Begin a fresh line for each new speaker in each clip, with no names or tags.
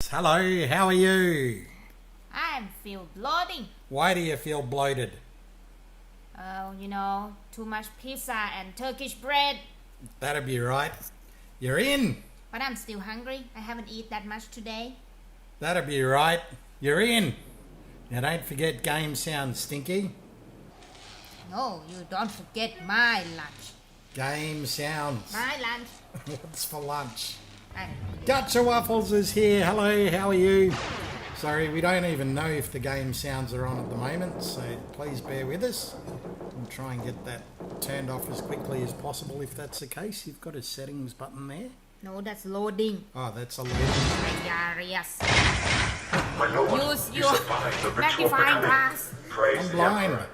Humans, hello, how are you?
I feel bloating.
Why do you feel bloated?
Oh, you know, too much pizza and Turkish bread.
That'll be right. You're in.
But I'm still hungry. I haven't eaten that much today.
That'll be right. You're in. Now don't forget game sound, Stinky.
No, you don't forget my lunch.
Game sounds.
My lunch.
What's for lunch?
I don't know.
Gotcha Waffles is here. Hello, how are you? Sorry, we don't even know if the game sounds are on at the moment, so please bear with us. We'll try and get that turned off as quickly as possible if that's the case. You've got a settings button there.
No, that's loading.
Oh, that's a loading.
Yes.
My lord,
Use
you
your
survived the ritual
magnifying
becoming.
glass.
Praise
I'm
the
blind.
Emperor.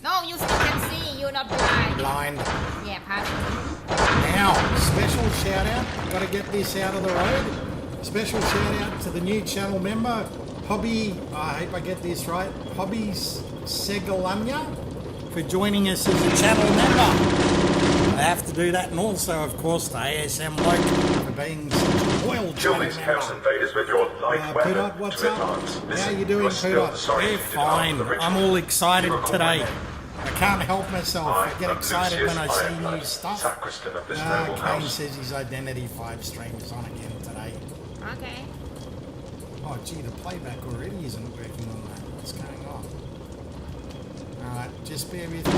No, you still can see. You're not blind.
Blind.
Yeah, pardon.
Now, special shout out. Got to get this out of the road. Special shout out to the new channel member, Hobby. I hope I get this right. Hobby SEGALANYA for joining us as a channel member. I have to do that, and also, of course, to Asm Loke for being such a loyal
Kill
channel
these chaos
member.
invaders with your light weapon
Pudot, what's
to
up?
advance.
How
Listen,
you doing,
are still
Pudot?
sorry
Yeah,
you did
fine.
after the ritual.
I'm all excited
You recall my
today.
name?
I can't help myself. I get
am
excited when I
Lucius
see
Ironblood,
new stuff.
Sacristan of this noble
Kane
house.
says his Identity 5 stream is on again today.
Okay.
Oh, gee, the playback already isn't working on that. What's going on? Alright, just bear with me.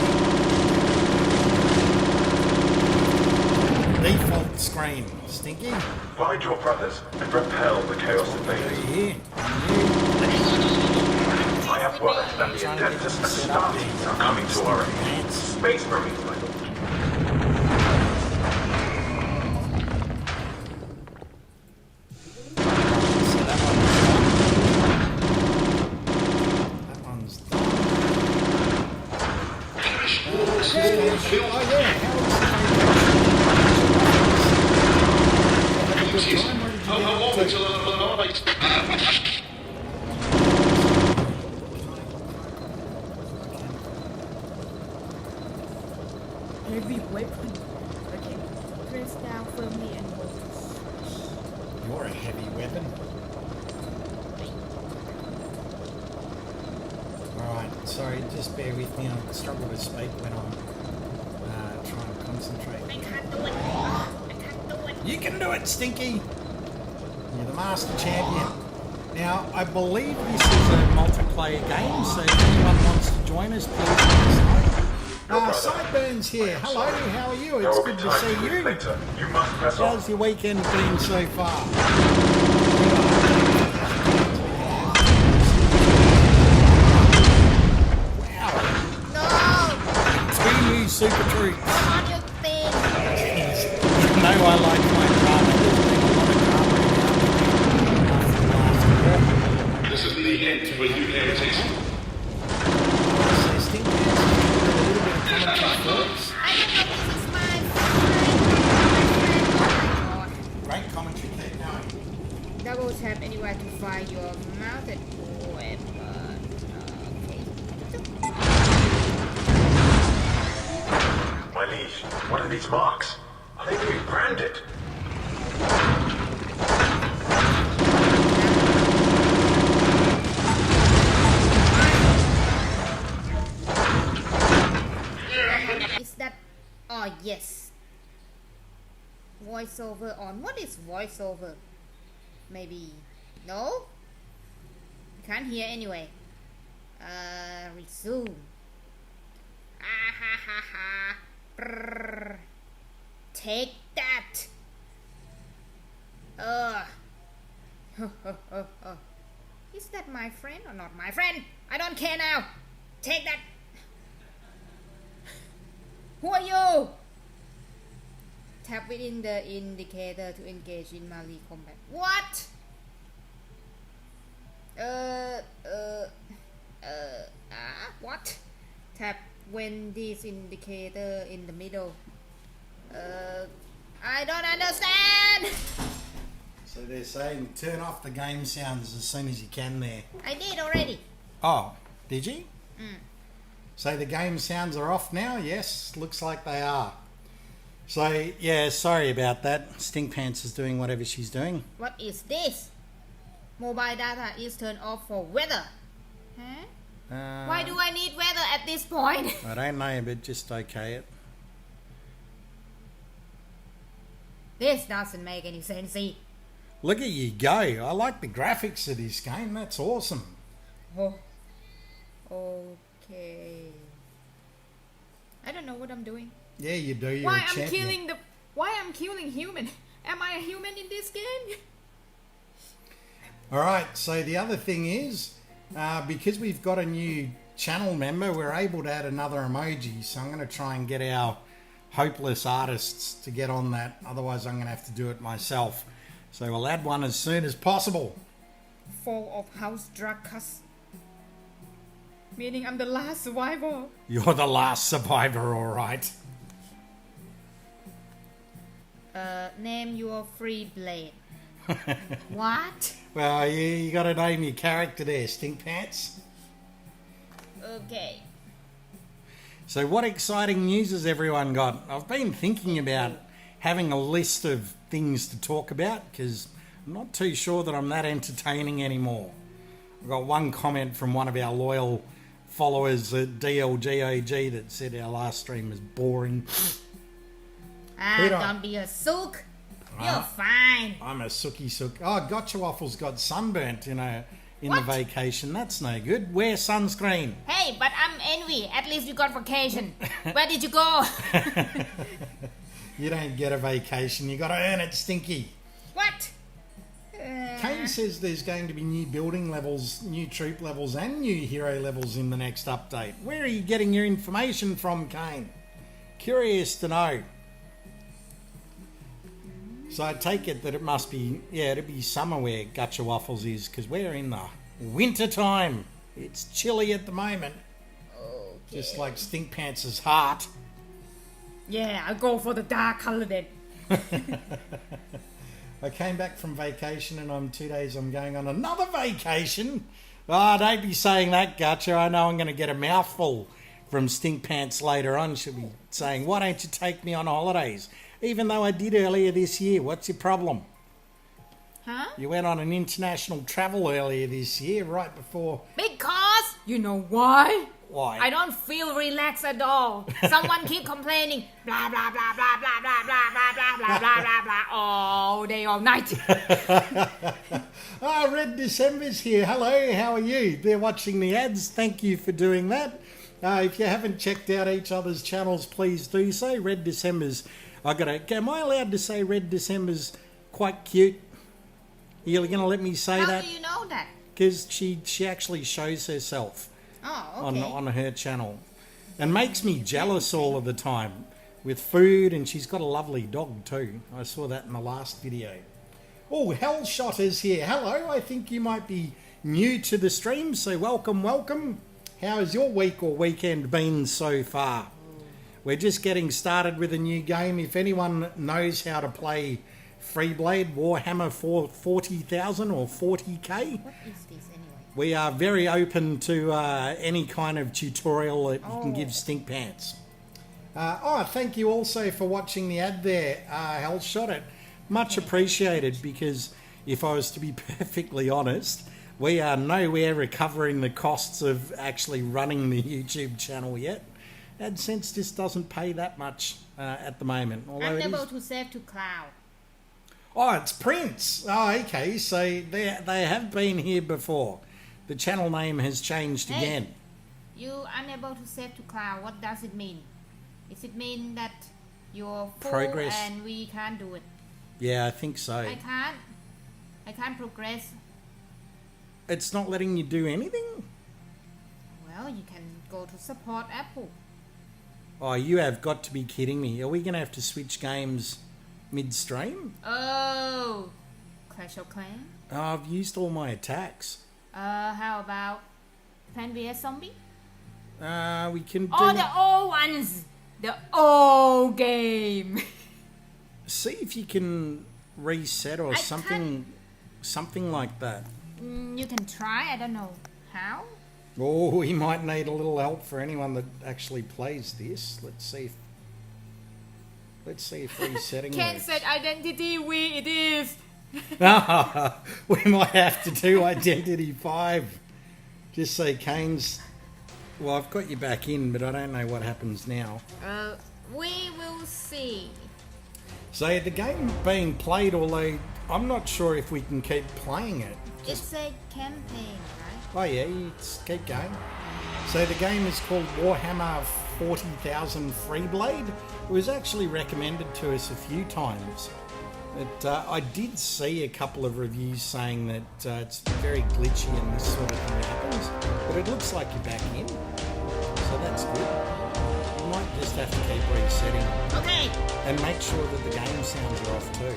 Default screen. Stinky?
Find your brothers and repel the chaos
Are
invaders.
you here? You?
I have word that the
Trying to get
Indentist
you set up there.
Astartes are coming to our aid.
Pants.
Space Marines, my lord.
So that one's done. Oh yeah, how was the time? Where did you get to?
Heavy weapon. Okay. Press down firmly and hold.
You're a heavy weapon. Alright, sorry, just bear with me. I struggle to speak when I'm trying to concentrate.
I can't do it. I can't do it.
You can do it, Stinky! You're the master champion. Now, I believe this is a multiplayer game, so if anyone wants to join us, please let us know. Sideburns here. Hello, how are you?
There
It's
will be
good to
time
see
to
you.
leave later. You must press on.
How's your weekend been so far? Wow,
No!
2 new super troops.
Come on, you thing!
You know I like my drama. There's been a lot of drama.
This is the end for you, Heritage.
I don't know, this is my friend.
Great commentary, keep going.
Double tap anywhere to find your mounted weapon. Okay.
My liege, what are these marks? Are they being branded?
Is that... Oh, yes. Voiceover on. What is voiceover? Maybe... No? Can't hear anyway. Resume. Ah ha ha ha. Brrr. Take that. Is that my friend or not my friend? I don't care now. Take that. Who are you? Tap within the indicator to engage in melee combat. What? What? Tap when this indicator in the middle. I don't understand.
So they're saying turn off the game sounds as soon as you can there.
I did already.
Oh, did you? So the game sounds are off now? Yes, looks like they are. So, yeah, sorry about that. Stink Pants is doing whatever she's doing.
What is this? Mobile data is turned off for weather. Huh? Why do I need weather at this point?
I don't know, but just okay it.
This doesn't make any sense. See?
Look at you go. I like the graphics of this game. That's awesome.
Oh. Okay. I don't know what I'm doing.
Yeah, you do. You're
Why
a champion.
I'm killing human? Am I a human in this game?
All right. So the other thing is, because we've got a new channel member, we're able to add another emoji. So I'm going to try and get our hopeless artists to get on that. Otherwise, I'm going to have to do it myself. So we'll add one as soon as possible.
Fall of House Drakus. Meaning I'm the last survivor.
You're the last survivor, all right.
Name your free blade. What?
Well, you got to name your character there, Stink Pants.
Okay.
So what exciting news has everyone got? I've been thinking about having a list of things to talk about because I'm not too sure that I'm that entertaining anymore. I've got one comment from one of our loyal followers at DLGOG that said our last stream was boring.
Don't be a sook. You're fine.
I'm a sooky sook. Oh, Gotcha Waffles got sunburnt in the
What?
vacation. That's no good. Wear sunscreen.
Hey, but I'm envy. At least you got vacation. Where did you go?
You don't get a vacation. You got to earn it, Stinky.
What?
Kane says there's going to be new building levels, new troop levels, and new hero levels in the next update. Where are you getting your information from, Kane? Curious to know. So I take it that it must be, it'd be summer where Gotcha Waffles is, because we're in the winter time. It's chilly at the moment.
Okay.
Just like Stink Pants' heart.
Yeah, I'll go for the dark color then.
I came back from vacation and I'm going on another vacation. Oh, don't be saying that, Gotcha. I know I'm going to get a mouthful from Stink Pants later on. She'll be saying, why don't you take me on holidays? Even though I did earlier this year. What's your problem?
Huh?
You went on an international travel earlier this year, right before...
Because, you know why?
Why?
I don't feel relaxed at all. Someone keep complaining, blah, blah, blah, blah, blah, blah, blah, blah, blah, blah, blah, blah, blah, all day, all night.
Red December's here. Hello, how are you? They're watching the ads. Thank you for doing that. If you haven't checked out each other's channels, please do so. Red December's... am I allowed to say Red December's quite cute? You're going to let me say that?
How do you know that?
Because she actually shows herself
Oh, okay.
on her channel. And makes me jealous all of the time with food, and she's got a lovely dog too. I saw that in the last video. Oh, Hellshot is here. Hello, I think you might be new to the stream, so welcome, welcome. How has your week or weekend been so far? We're just getting started with a new game. If anyone knows how to play FREEBLADE, Warhammer 40,000 or 40k,
What is this anyway?
we are very open to any kind of tutorial that you can give Stink Pants. Thank you also for watching the ad there, Hellshot. It much appreciated, because if I was to be perfectly honest, we are nowhere recovering the costs of actually running the YouTube channel yet. AdSense just doesn't pay that much at the moment. Although
Unable to save to cloud.
Oh, it's Prince. Oh, okay. So they have been here before. The channel name has changed again.
You unable to save to cloud. What does it mean? Does it mean that you're full
Progress.
and we can't do it?
Yeah, I think so.
I can't progress.
It's not letting you do anything?
Well, you can go to support Apple.
Oh, you have got to be kidding me. Are we going to have to switch games midstream?
Oh, Clash of Clans.
Oh, I've used all my attacks.
How about Plant vs Zombie?
We can do...
Oh, the old ones! The old game!
See if you can reset or
I
something like that.
You can try, I don't know how.
Oh, we might need a little help for anyone that actually plays this. Let's see if resetting
Can't
works.
set identity, it is.
We might have to do Identity 5. Just say Kane's... Well, I've got you back in, but I don't know what happens now.
We will see.
So the game being played, although I'm not sure if we can keep playing it.
It's a campaign, right?
Oh yeah, let's keep going. So the game is called Warhammer 40,000 FREEBLADE. It was actually recommended to us a few times. But I did see a couple of reviews saying that it's very glitchy and this sort of thing happens. But it looks like you're back in. So that's good. You might just have to keep resetting.
Okay.
And make sure that the game sounds are off too.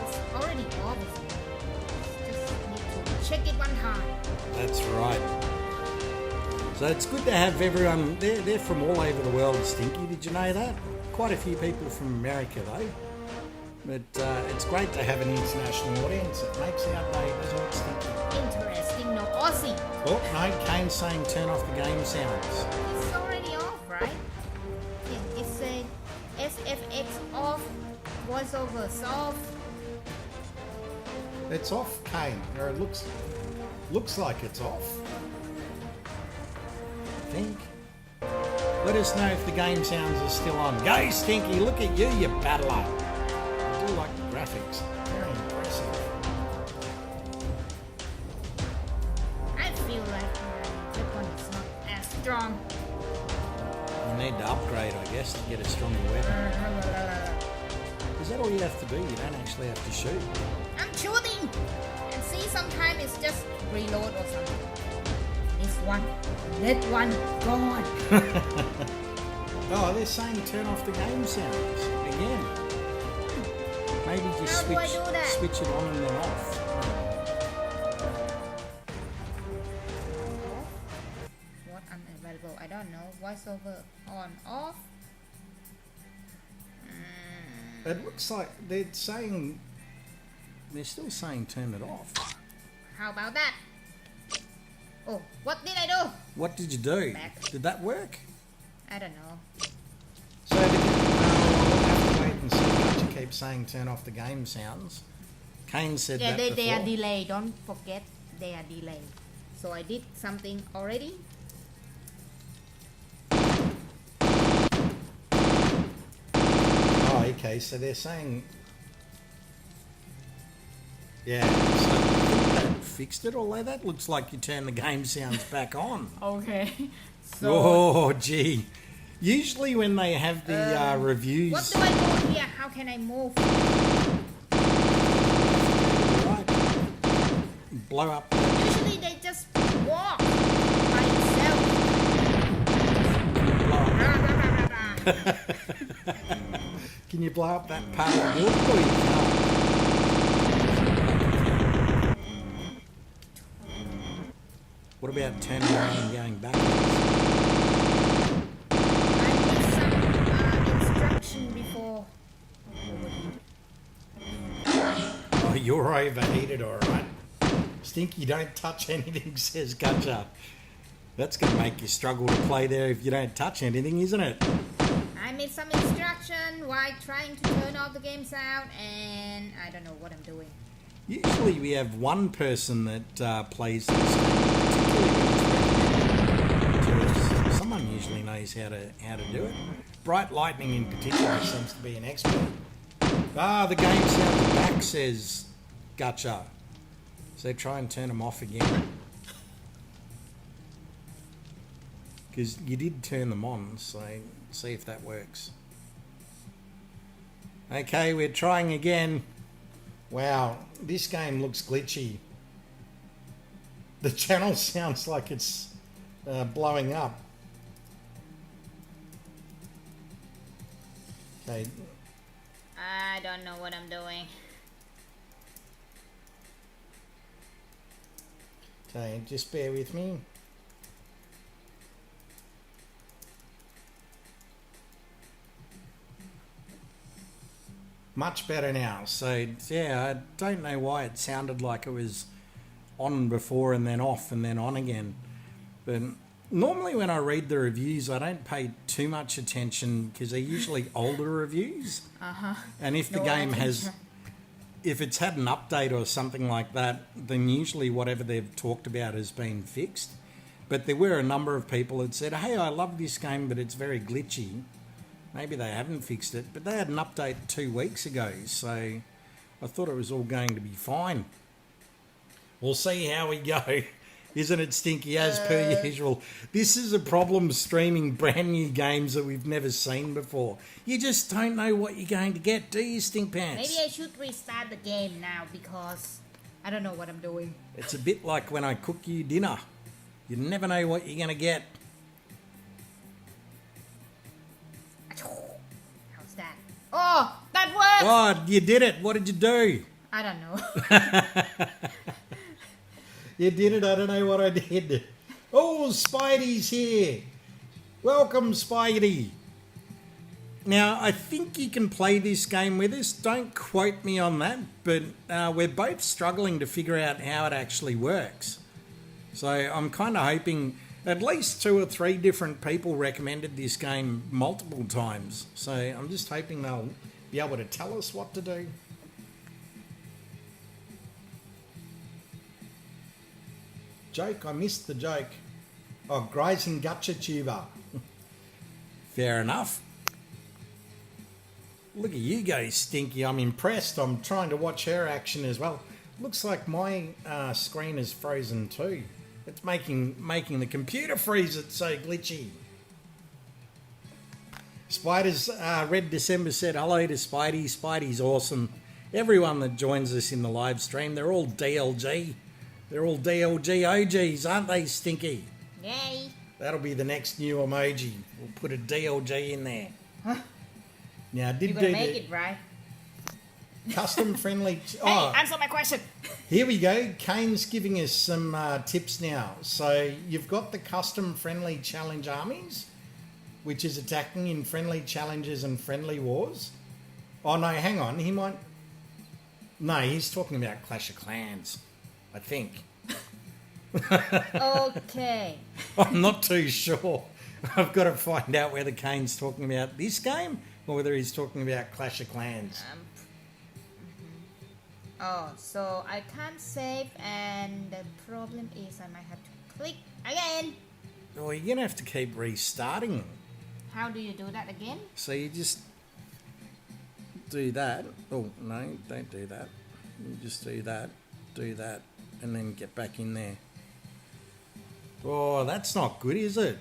It's already off. Just need to check it one time.
That's right. So it's good to have everyone. They're from all over the world, Stinky. Did you know that? Quite a few people from America, though. But it's great to have an international audience. It makes our day, doesn't it, Stinky?
Interesting, no Aussie.
Oh, no, Kane's saying turn off the game sounds.
It's already off, right? Yeah, it's a SFX off, voiceovers off.
It's off, Kane. Or it looks like it's off. I think. Let us know if the game sounds are still on. Go, Stinky, look at you, you battler. I do like the graphics. Very impressive.
I feel like my weapon is not as strong.
You need to upgrade, I guess, to get a stronger weapon. Is that all you have to do? You don't actually have to shoot.
I'm shooting! And see, sometimes it's just reload or something. This one, that one, gone.
Oh, they're saying turn off the game sounds again. Maybe just
How do I do that?
switch it on and then off.
What unavailable? I don't know. Voiceover on, off.
It looks like they're still saying turn it off.
How about that? Oh, what did I do?
What did you do?
Back.
Did that work?
I don't know.
So we'll have to wait and see what you keep saying turn off the game sounds. Kane said
Yeah,
that
they
before.
are delayed. Don't forget they are delayed. So I did something already.
Oh, okay, so they're saying... Yeah, so I think that fixed it, although that looks like you turn the game sounds back on.
Okay.
Oh, gee. Usually when they have the reviews...
What do I do here? How can I move?
Right. Blow up.
Usually they just walk by itself.
Blow up. Can you blow up that part of the wood or you can't? What about turning around and going backwards?
I need some instruction before.
Oh, you're overheated, alright. Stinky, don't touch anything, says Gotcha. That's going to make you struggle to play there if you don't touch anything, isn't it?
I need some instruction while trying to turn off the game sound, and I don't know what I'm doing.
Usually we have one person that plays this game, particularly when it's recommended to us. Someone usually knows how to do it. Bright Lightning in particular seems to be an expert. Ah, the game sounds back, says Gotcha. So try and turn them off again. Because you did turn them on, so see if that works. Okay, we're trying again. Wow, this game looks glitchy. The channel sounds like it's blowing up. Okay,
I don't know what I'm doing.
okay, just bear with me. Much better now. So, yeah, I don't know why it sounded like it was on before and then off and then on again. But normally when I read the reviews, I don't pay too much attention because they're usually older reviews.
Uh-huh.
And if the
No
game has
attention.
if it's had an update or something like that, then usually whatever they've talked about has been fixed. But there were a number of people that said, hey, I love this game, but it's very glitchy. Maybe they haven't fixed it, but they had an update 2 weeks ago, so I thought it was all going to be fine. We'll see how we go. Isn't it stinky as per usual? This is a problem streaming brand new games that we've never seen before. You just don't know what you're going to get, do you, Stink Pants?
Maybe I should restart the game now because I don't know what I'm doing.
It's a bit like when I cook you dinner. You never know what you're going to get.
How's that? Oh, that works!
Oh, you did it. What did you do?
I don't know.
You did it. I don't know what I did. Oh, Spidey's here. Welcome, Spidey. Now, I think you can play this game with us. Don't quote me on that, but we're both struggling to figure out how it actually works. So I'm kind of hoping at least 2 or 3 different people recommended this game multiple times. So I'm just hoping they'll be able to tell us what to do. Joke, I missed the joke. Oh, grazing gutcha tuber. Fair enough. Look at you go, Stinky. I'm impressed. I'm trying to watch her action as well. Looks like my screen is frozen too. It's making the computer freeze. It's so glitchy. Spiders, Red December said hello to Spidey. Spidey's awesome. Everyone that joins us in the live stream, they're all DLG. They're all DLG OGs, aren't they, Stinky?
Yay.
That'll be the next new emoji. We'll put a DLG in there.
Huh?
Now,
You're gonna make it, right?
Custom friendly.
Hey, answer my question.
Here we go. Kane's giving us some tips now. So you've got the custom friendly challenge armies, which is attacking in friendly challenges and friendly wars. Oh no, hang on. He might. No, he's talking about Clash of Clans, I think.
Okay.
I'm not too sure. I've got to find out whether Kane's talking about this game or whether he's talking about Clash of Clans.
Oh, so I can't save, and the problem is I might have to click again.
Well, you're going to have to keep restarting.
How do you do that again?
So you just do that. Oh, no, don't do that. You just do that, and then get back in there. Oh, that's not good, is it?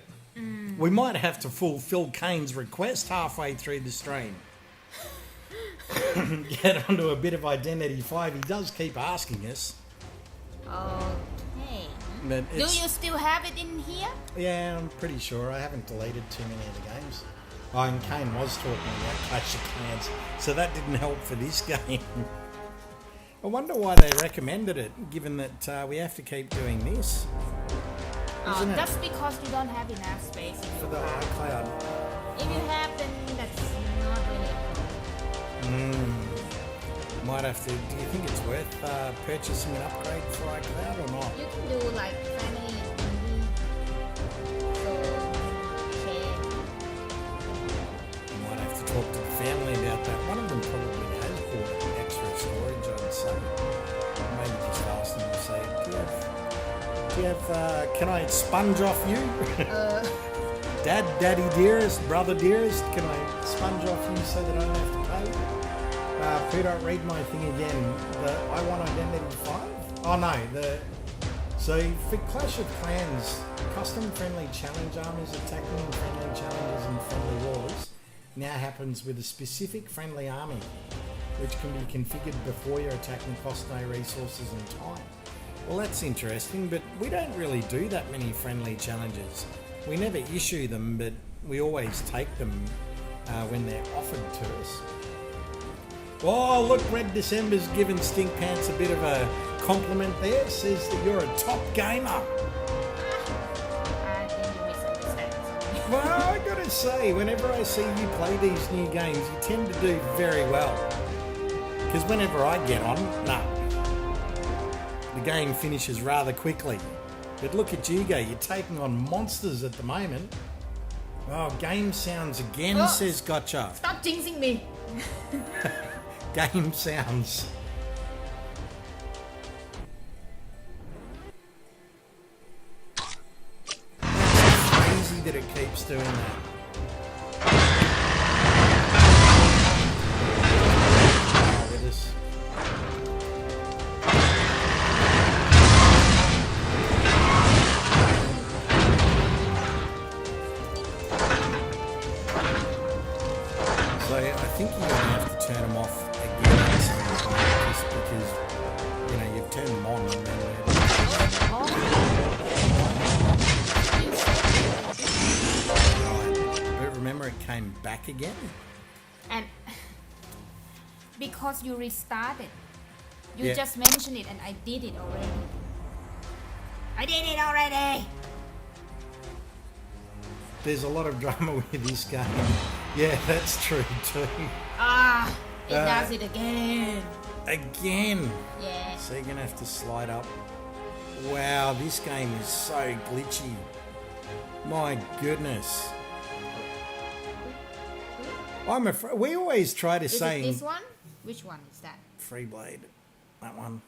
We might have to fulfill Kane's request halfway through the stream. Get onto a bit of Identity 5. He does keep asking us.
Okay.
But
Do you still have it in here?
Yeah, I'm pretty sure. I haven't deleted too many of the games. Oh, and Kane was talking about Clash of Clans, so that didn't help for this game. I wonder why they recommended it, given that we have to keep doing this. Isn't it?
That's because you don't have enough space in
For
your
the
car.
iCloud.
If you have, then that's not really a problem.
Might have to. Do you think it's worth purchasing an upgrade for iCloud or not?
You can do like family and so share.
Might have to talk to the family about that. One of them probably has bought extra storage, I'd say. Maybe just ask them to say, do you have can I sponge off you? Dad, daddy dearest, brother dearest, can I sponge off you so that I don't have to pay? Peter, read my thing again. I want Identity 5? Oh no, so for Clash of Clans, custom friendly challenge armies attacking in friendly challenges and friendly wars now happens with a specific friendly army, which can be configured before your attacking costs no resources and time. Well, that's interesting, but we don't really do that many friendly challenges. We never issue them, but we always take them when they're offered to us. Oh, look, Red December's given Stink Pants a bit of a compliment there. Says that you're a top gamer.
I think you misunderstand.
Well, I gotta say, whenever I see you play these new games, you tend to do very well. Because whenever I get on, the game finishes rather quickly. But look at you go, you're taking on monsters at the moment. Oh, game sounds again, says Gotcha.
Stop jinxing me.
Game sounds. keeps doing that. Look at this. So I think you're going to have to turn them off again at some point, just because, you know, you've turned them on and then but remember it came back again?
And because you restarted, you
Yeah.
just mentioned it and I did it already. I did it already!
There's a lot of drama with this game. Yeah, that's true too.
Ah, it does it again.
Again!
Yeah.
So you're going to have to slide up. Wow, this game is so glitchy. My goodness. I'm afraid we always try to
Is
say
it this one? Which one is that?
FREEBLADE, that one.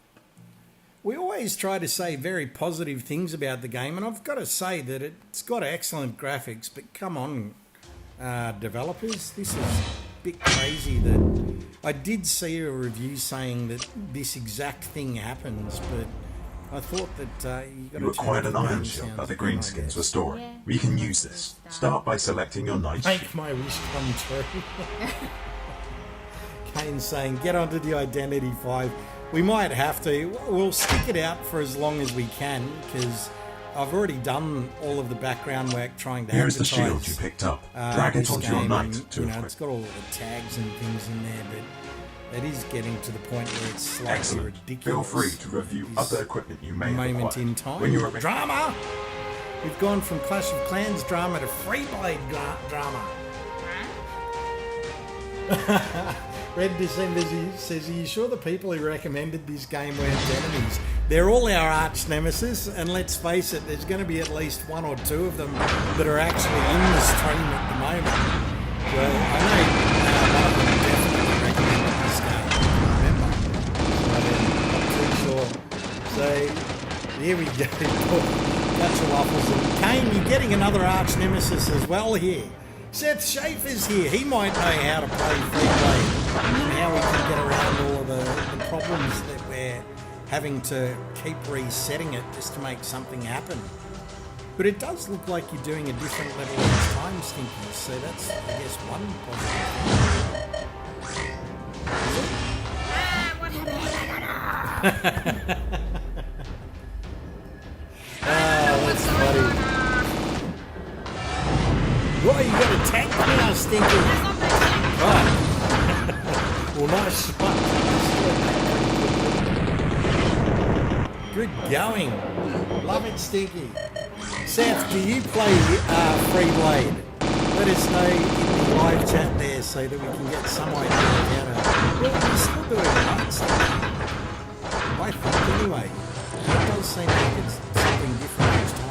We always try to say very positive things about the game, and I've got to say that it's got excellent graphics, but come on, developers, this is a bit crazy that I did see a review saying that this exact thing happens, but I thought that you got to
You acquired an iron shield that the greenskins were storing.
Yeah.
We can use this. Start by selecting your knight.
Make my wish come true. Kane's saying, get onto the Identity 5. We might have to. We'll stick it out for as long as we can, because I've already done all of the background work trying to
Here's the
advertise,
shield you picked up. Drag it
this
onto your
game,
knight
and,
to
you know,
equip.
it's got all the tags and things in there, but it is getting to the point where it's slightly
Excellent.
ridiculous.
Feel free to review
This
other equipment you may have
moment
acquired.
in time.
When you're
Drama! We've gone from Clash of Clans drama to FREEBLADE drama. Red December says, are you sure the people who recommended this game weren't enemies? They're all our arch nemesis, and let's face it, there's going to be at least one or two of them that are actually in the stream at the moment. So I know one of them definitely recommended this game. Remember? So I'm not too sure. So here we go. That's the waffles. And Kane, you're getting another arch nemesis as well here. Seth Schaefer's here. He might know how to play FREEBLADE and how we can get around all of the problems that we're having to keep resetting it just to make something happen. But it does look like you're doing a different level each time, Stinky. So that's, I guess, one positive.
What happened?
That's funny. What, you got a tank now, Stinky? Right. Well, nice spot. Good going. Love it, Stinky. Seth, do you play FREEBLADE? Let us know in the live chat there so that we can get some idea of how to... Well, you're still doing it, right, Stinky? I think, anyway. It does seem like it's something different each time.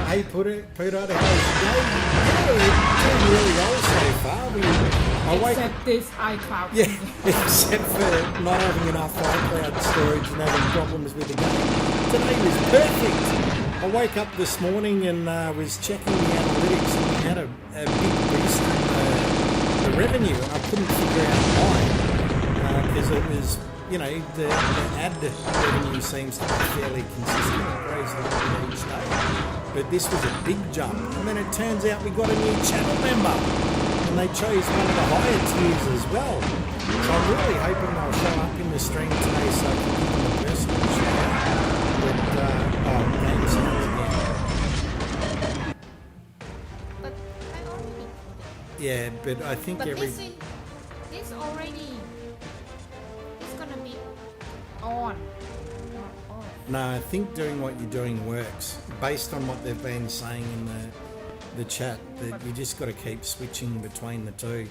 Hey, Peter, how's it going? Yeah, we're doing really well so far.
Except this iCloud.
Yeah, except for not having enough iCloud storage and having problems with the game. Today was perfect. I woke up this morning and was checking the analytics, and we had a big boost in the revenue, and I couldn't figure out why. Because it was, you know, the ad revenue seems to be fairly consistent. It grows a little bit each day. But this was a big jump. And then it turns out we got a new channel member. And they chose one of the higher tiers as well. So I'm really hoping they'll show up in the stream today so I can give them a personal shout out. But, game sounds again.
But I already put it.
Yeah, but I think
But
every...
this already is gonna be on. Not off.
No, I think doing what you're doing works. Based on what they've been saying in the chat, that you just got to keep switching between the two.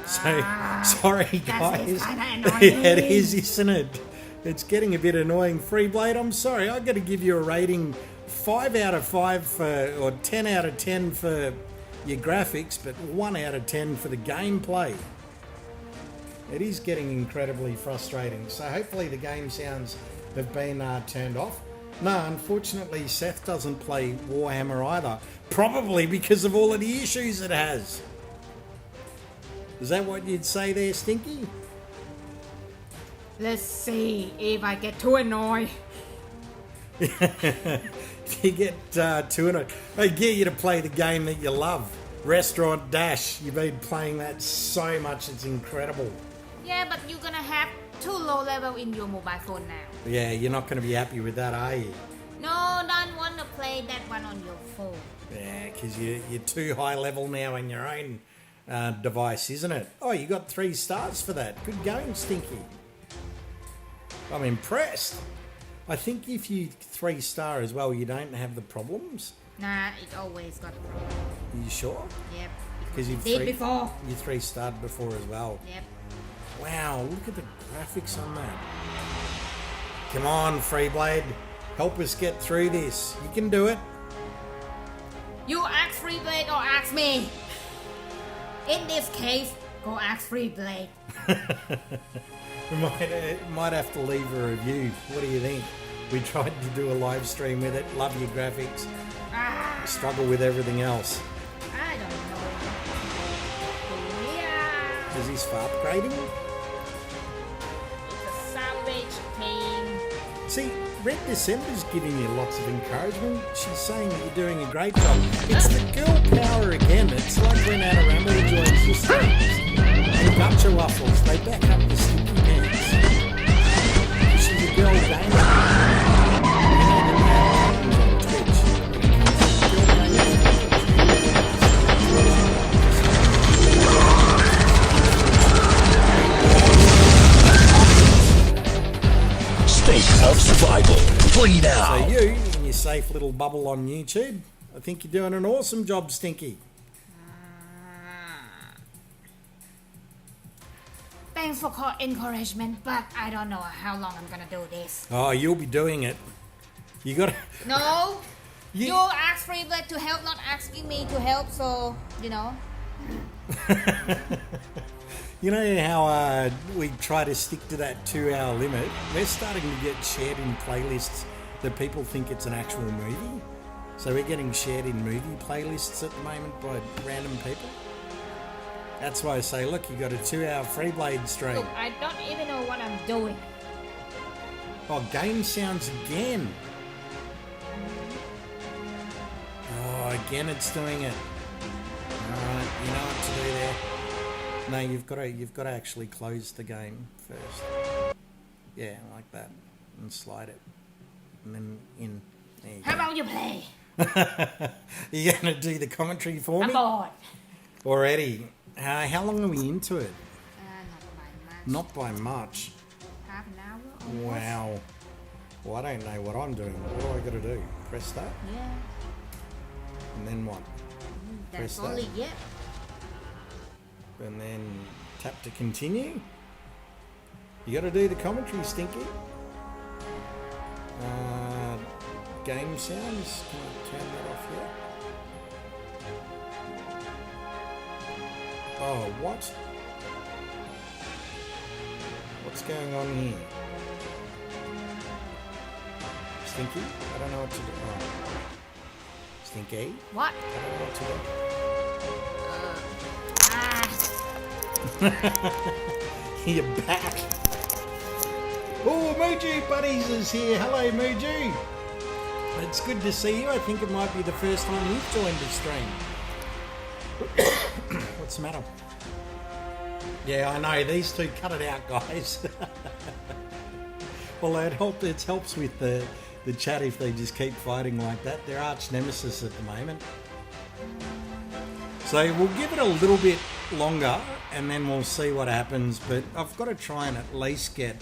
So, sorry guys.
Kinda
Yeah,
annoying.
it is, isn't it? It's getting a bit annoying. FREEBLADE, I'm sorry. I've got to give you a rating 5 out of 5 for, or 10 out of 10 for your graphics, but 1 out of 10 for the gameplay. It is getting incredibly frustrating. So hopefully the game sounds have been turned off. No, unfortunately Seth doesn't play Warhammer either. Probably because of all of the issues it has. Is that what you'd say there, Stinky?
Let's see if I get too annoyed.
You get too annoyed. I get you to play the game that you love. Restaurant Dash. You've been playing that so much, it's incredible.
Yeah, but you're gonna have too low level in your mobile phone now.
Yeah, you're not going to be happy with that, are you?
No, don't want to play that one on your phone.
Yeah, because you're too high level now in your own device, isn't it? Oh, you got 3 stars for that. Good going, Stinky. I'm impressed. I think if you 3-star as well, you don't have the problems.
Nah, it always got a problem.
Are you sure?
Yep.
Because you've
did before.
You 3-starred before as well.
Yep.
Wow, look at the graphics on that. Come on, Freeblade. Help us get through this. You can do it.
You ask FREEBLADE or ask me. In this case, go ask FREEBLADE.
We might have to leave a review. What do you think? We tried to do a live stream with it. Love your graphics. Struggle with everything else.
I don't know. Yeah.
Is this for upgrading?
It's a salvage team.
See, Red December's giving you lots of encouragement. She's saying that you're doing a great job. It's the girl power again. It's like when Anna Ramley joins the streams. And Gutcha Waffles, they back up the sticky pants. She's a girl gamer.
State of survival. Play now.
So you, in your safe little bubble on YouTube, I think you're doing an awesome job, Stinky.
Thanks for encouragement, but I don't know how long I'm gonna do this.
Oh, you'll be doing it. You got to...
No,
You-
you ask FREEBLADE to help, not asking me to help. So you know.
You know how we try to stick to that 2-hour limit? We're starting to get shared in playlists that people think it's an actual movie. So we're getting shared in movie playlists at the moment by random people. That's why I say, look, you got a 2-hour Freeblade stream.
Look, I don't even know what I'm doing.
Oh, game sounds again. Oh, again it's doing it. Alright, you know what to do there. No, you've got to actually close the game first. Yeah, like that. And slide it. And then in. There you
How
go.
about you play?
You're going to do the commentary for
I'm
me?
bored.
Already. How long are we into it?
Not by much.
Not by much.
Half an hour. Almost.
Wow. Well, I don't know what I'm doing. What do I got to do? Press that?
Yeah.
And then what? Press
That's only
that.
yeah.
And then tap to continue. You got to do the commentary, Stinky. Game sounds. Can I turn that off here? Oh, what? What's going on here? Stinky? I don't know what to do. Oh. Stinky?
What?
I don't know what to do. You're back. Oh, Muju Buddies is here. Hello, Muju. It's good to see you. I think it might be the first time you've joined the stream. What's the matter? Yeah, I know. These two, cut it out, guys. Well, it helps with the chat if they just keep fighting like that. They're arch nemesis at the moment. So we'll give it a little bit longer and then we'll see what happens. But I've got to try and at least get,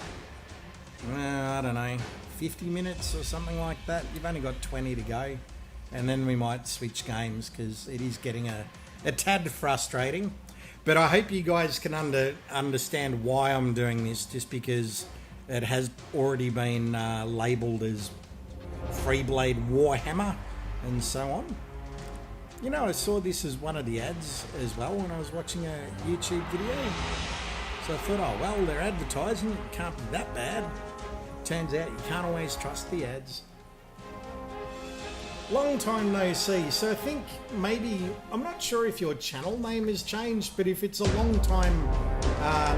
I don't know, 50 minutes or something like that. You've only got 20 to go. And then we might switch games because it is getting a tad frustrating. But I hope you guys can understand why I'm doing this, just because it has already been labelled as FREEBLADE Warhammer and so on. You know, I saw this as one of the ads as well when I was watching a YouTube video. So I thought, oh, well, they're advertising. It can't be that bad. Turns out you can't always trust the ads. Long time no see. So I think maybe, I'm not sure if your channel name has changed, but if it's a long time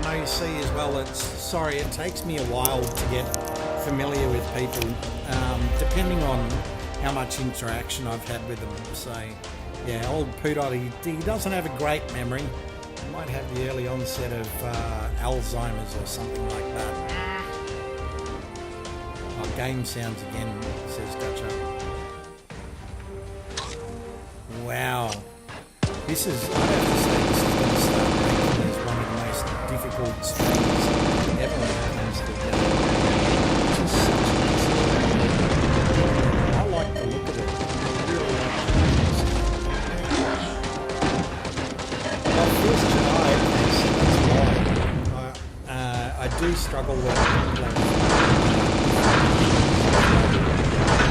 no see as well, sorry, it takes me a while to get familiar with people, depending on how much interaction I've had with them. So yeah, old Poodot, he doesn't have a great memory. He might have the early onset of Alzheimer's or something like that. Oh, game sounds again, says Gotcha. Wow. This is, I have to say, this is going to start ranking as one of the most difficult streams ever when it comes to that. Which is such a I like the look of it. I really like it. Well, first July, that's why I do struggle with it.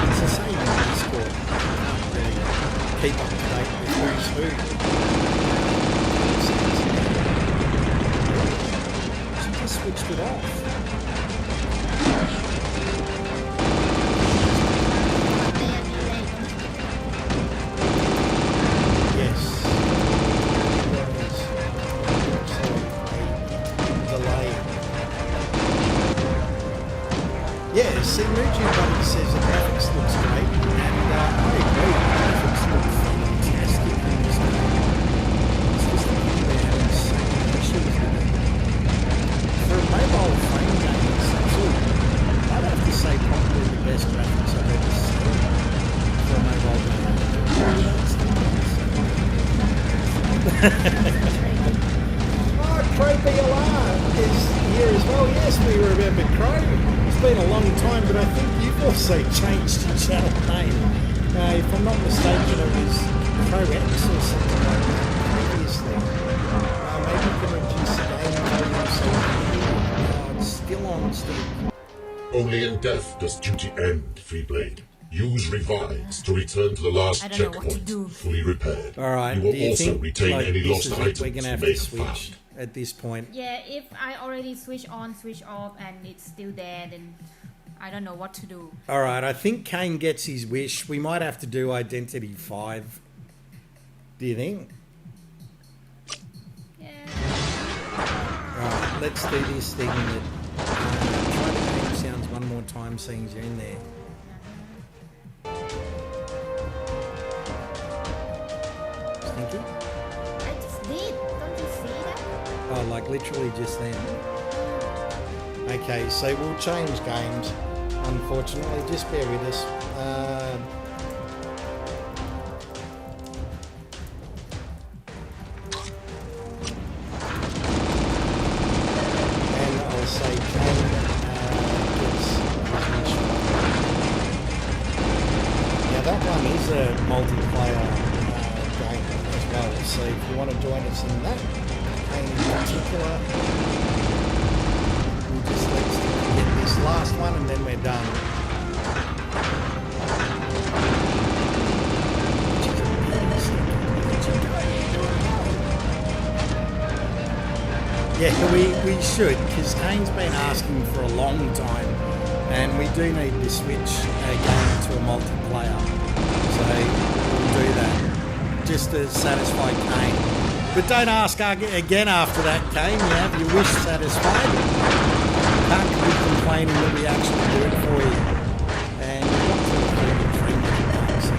It's the same in Discord. Keep up to date with who's who. She just switched it off. Yes. There was a delay. Yeah, see, Muji Buddy says the graphics looks great, and I agree. The graphics look fantastic in this game. It's just that they're having so many issues with it. For a mobile phone game, it's actually, I'd have to say, probably the best graphics I've ever seen for a mobile game. Oh, Crow BLR is here as well. Yes, we remember Crow. It's been a long time, but I think you've also changed your channel name. If I'm not mistaken, it was Pro X or something like that previously. Maybe you can reduce the game volume so it's still on stick.
Only in death does duty end, Freeblade. Use revives to return to the last
I don't know what to
checkpoint,
do.
fully repaired.
Alright,
You
do
will
you
also
think
retain
like,
any
this
lost
is it,
items
we're going to have
you may
to
have
switch
found.
at this point?
Yeah, if I already switch on, switch off, and it's still there, then I don't know what to do.
Alright, I think Kane gets his wish. We might have to do Identity 5. Do you think?
Yeah.
Right, let's do this thing that try the game sounds one more time, seeing you're in there. Stinky?
I just did. Don't you see that?
Oh, like literally just then. Okay, so we'll change games. Unfortunately, just bear with us. And I'll say Kane gets his wish. Now that one is a multiplayer game as well, so if you want to join us in that, Kane in particular, we'll just let's get this last one and then we're done. Yeah, we should, because Kane's been asking for a long time, and we do need to switch again to a multiplayer. So we'll do that, just to satisfy Kane. But don't ask again after that, Kane. You have your wish satisfied. Can't be complaining that we actually do it for you. And we've got to the 33 minute mark, so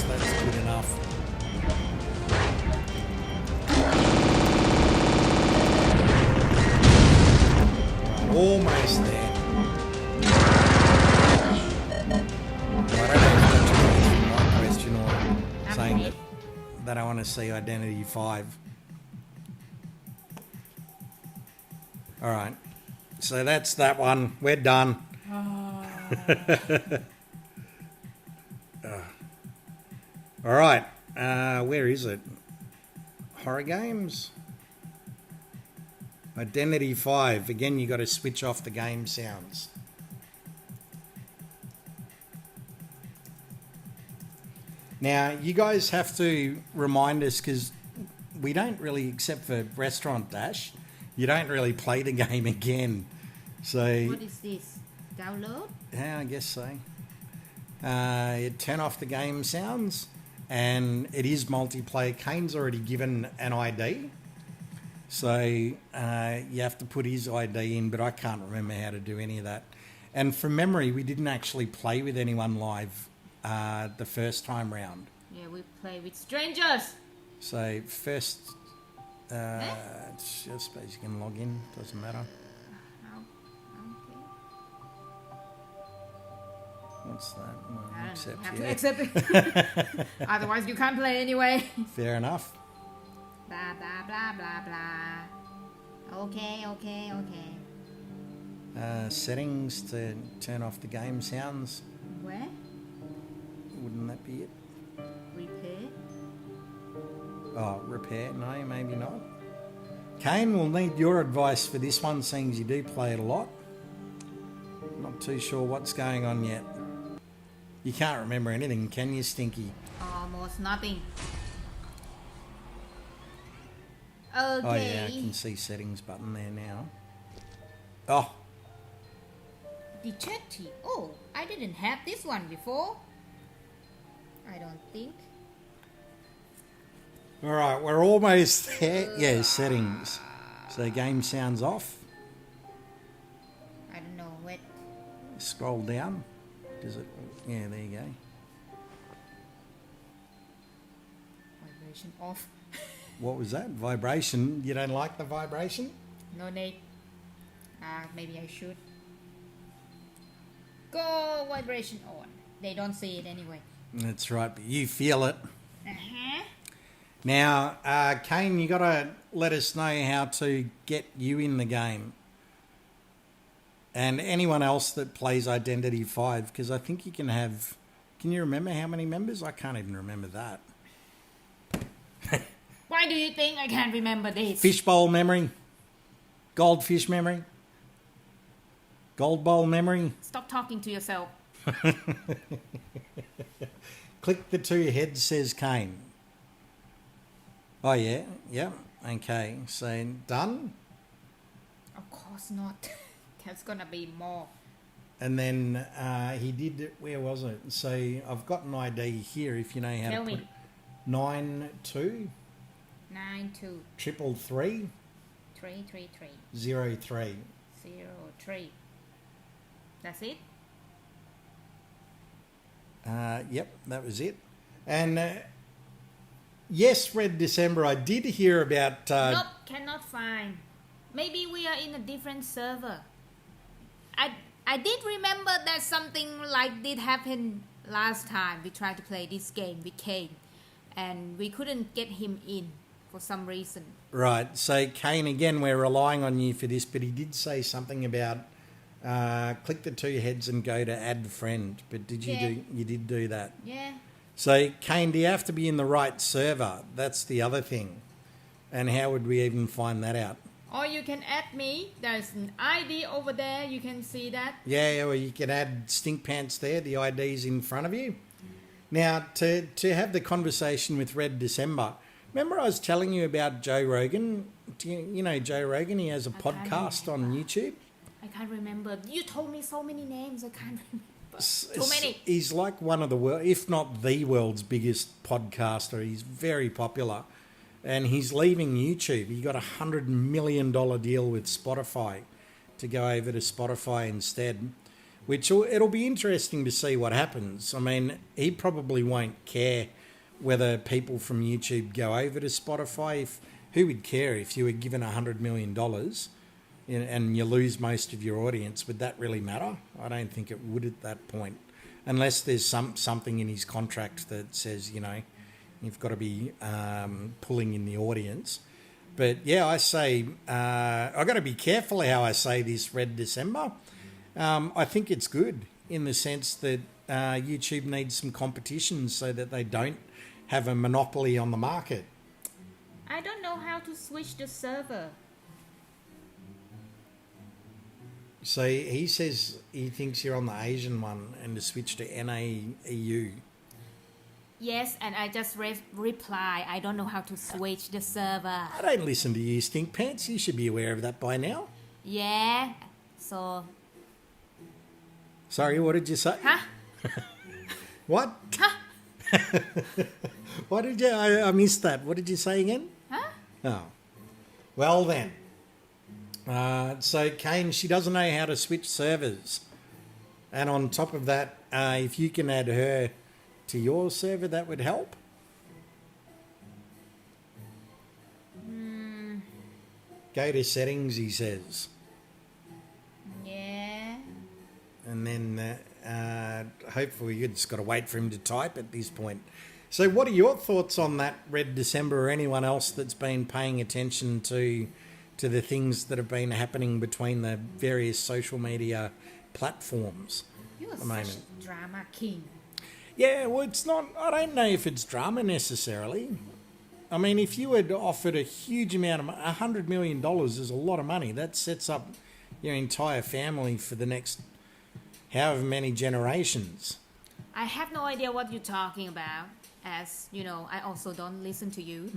that's good enough. Almost there. I don't know if that's my question or saying that I want to see Identity 5. Alright. So that's that one. We're done. Alright. Where is it? Horror games? Identity 5. Again, you got to switch off the game sounds. Now, you guys have to remind us, because we don't really, except for Restaurant Dash, you don't really play the game again. So,
What is this? Download?
yeah, I guess so. You turn off the game sounds, and it is multiplayer. Kane's already given an ID, so you have to put his ID in, but I can't remember how to do any of that. And from memory, we didn't actually play with anyone live the first time round.
Yeah, we play with strangers.
So first, I suppose you can log in, doesn't matter.
Okay.
What's that? Well,
I don't
accept,
have
yeah.
to accept it. Otherwise, you can't play anyway.
Fair enough.
Blah, blah, blah, blah, blah. Okay.
Settings to turn off the game sounds.
Where?
Wouldn't that be it?
Repair?
Oh, repair? No, maybe not. Kane, we'll need your advice for this one, seeing as you do play it a lot. Not too sure what's going on yet. You can't remember anything, can you, Stinky?
Almost nothing. Okay.
Oh yeah, I can see settings button there now. Oh,
Detective. Oh, I didn't have this one before. I don't think.
all right, we're almost there. Yeah, settings. So game sounds off.
I don't know. Wait.
Scroll down. Does it? Yeah, there you go.
Vibration off.
What was that? Vibration? You don't like the vibration?
No need. Maybe I should. Go vibration on. They don't see it anyway.
That's right, but you feel it.
Uh-huh.
Now, Kane, you got to let us know how to get you in the game. And anyone else that plays Identity 5, because I think you can have... Can you remember how many members? I can't even remember that.
Why do you think I can't remember this?
Fishbowl memory. Goldfish memory. Gold bowl memory.
Stop talking to yourself.
Click the two heads, says Kane. Oh, yeah. Yep. Okay. So, done.
Of course not. There's gonna be more.
And then he did... Where was it? So, I've got an ID here, if you know how
Tell
to put
me.
it. 92
92
333
333
03.
03. That's it?
Yep, that was it. And yes, Red December, I did hear about...
Nope, cannot find. Maybe we are in a different server. I did remember that something like did happen last time we tried to play this game with Kane, and we couldn't get him in for some reason.
Right, so Kane, again, we're relying on you for this, but he did say something about click the two heads and go to add friend. But did you
Yeah.
you did do that?
Yeah.
So, Kane, do you have to be in the right server? That's the other thing. And how would we even find that out?
Or you can add me. There's an ID over there. You can see that.
Yeah, or you can add Stink Pants there. The ID's in front of you. Now, to have the conversation with Red December, remember I was telling you about Joe Rogan? Do you know Joe Rogan? He has a
can't
podcast on
remember.
YouTube.
I can't remember. You told me so many names. I can't remember. Too many.
He's like one of the world, if not the world's biggest podcaster. He's very popular. And he's leaving YouTube. He got $100 million deal with Spotify to go over to Spotify instead, which it'll be interesting to see what happens. I mean, he probably won't care whether people from YouTube go over to Spotify. Who would care if you were given $100 million and you lose most of your audience? Would that really matter? I don't think it would at that point, unless there's something in his contract that says, you've got to be pulling in the audience. But yeah, I say I've got to be careful how I say this, Red December. I think it's good in the sense that YouTube needs some competition so that they don't have a monopoly on the market.
I don't know how to switch the server.
So he says he thinks you're on the Asian one and to switch to NAEU.
Yes, and I just reply. I don't know how to switch the server.
I don't listen to you, Stink Pants. You should be aware of that by now.
Yeah. So.
Sorry, what did you say?
Huh?
What?
Huh?
What did you... I missed that. What did you say again?
Huh?
Oh. Well then. So Kane, she doesn't know how to switch servers. And on top of that, if you can add her to your server, that would help. Go to settings, he says.
Yeah.
And then hopefully you just got to wait for him to type at this point. So what are your thoughts on that, Red December, or anyone else that's been paying attention to the things that have been happening between the various social media platforms
You're
at the moment?
such drama king.
Yeah, well, it's not... I don't know if it's drama necessarily. I mean, if you had offered a huge amount of... $100 million is a lot of money. That sets up your entire family for the next however many generations.
I have no idea what you're talking about. As you know, I also don't listen to you.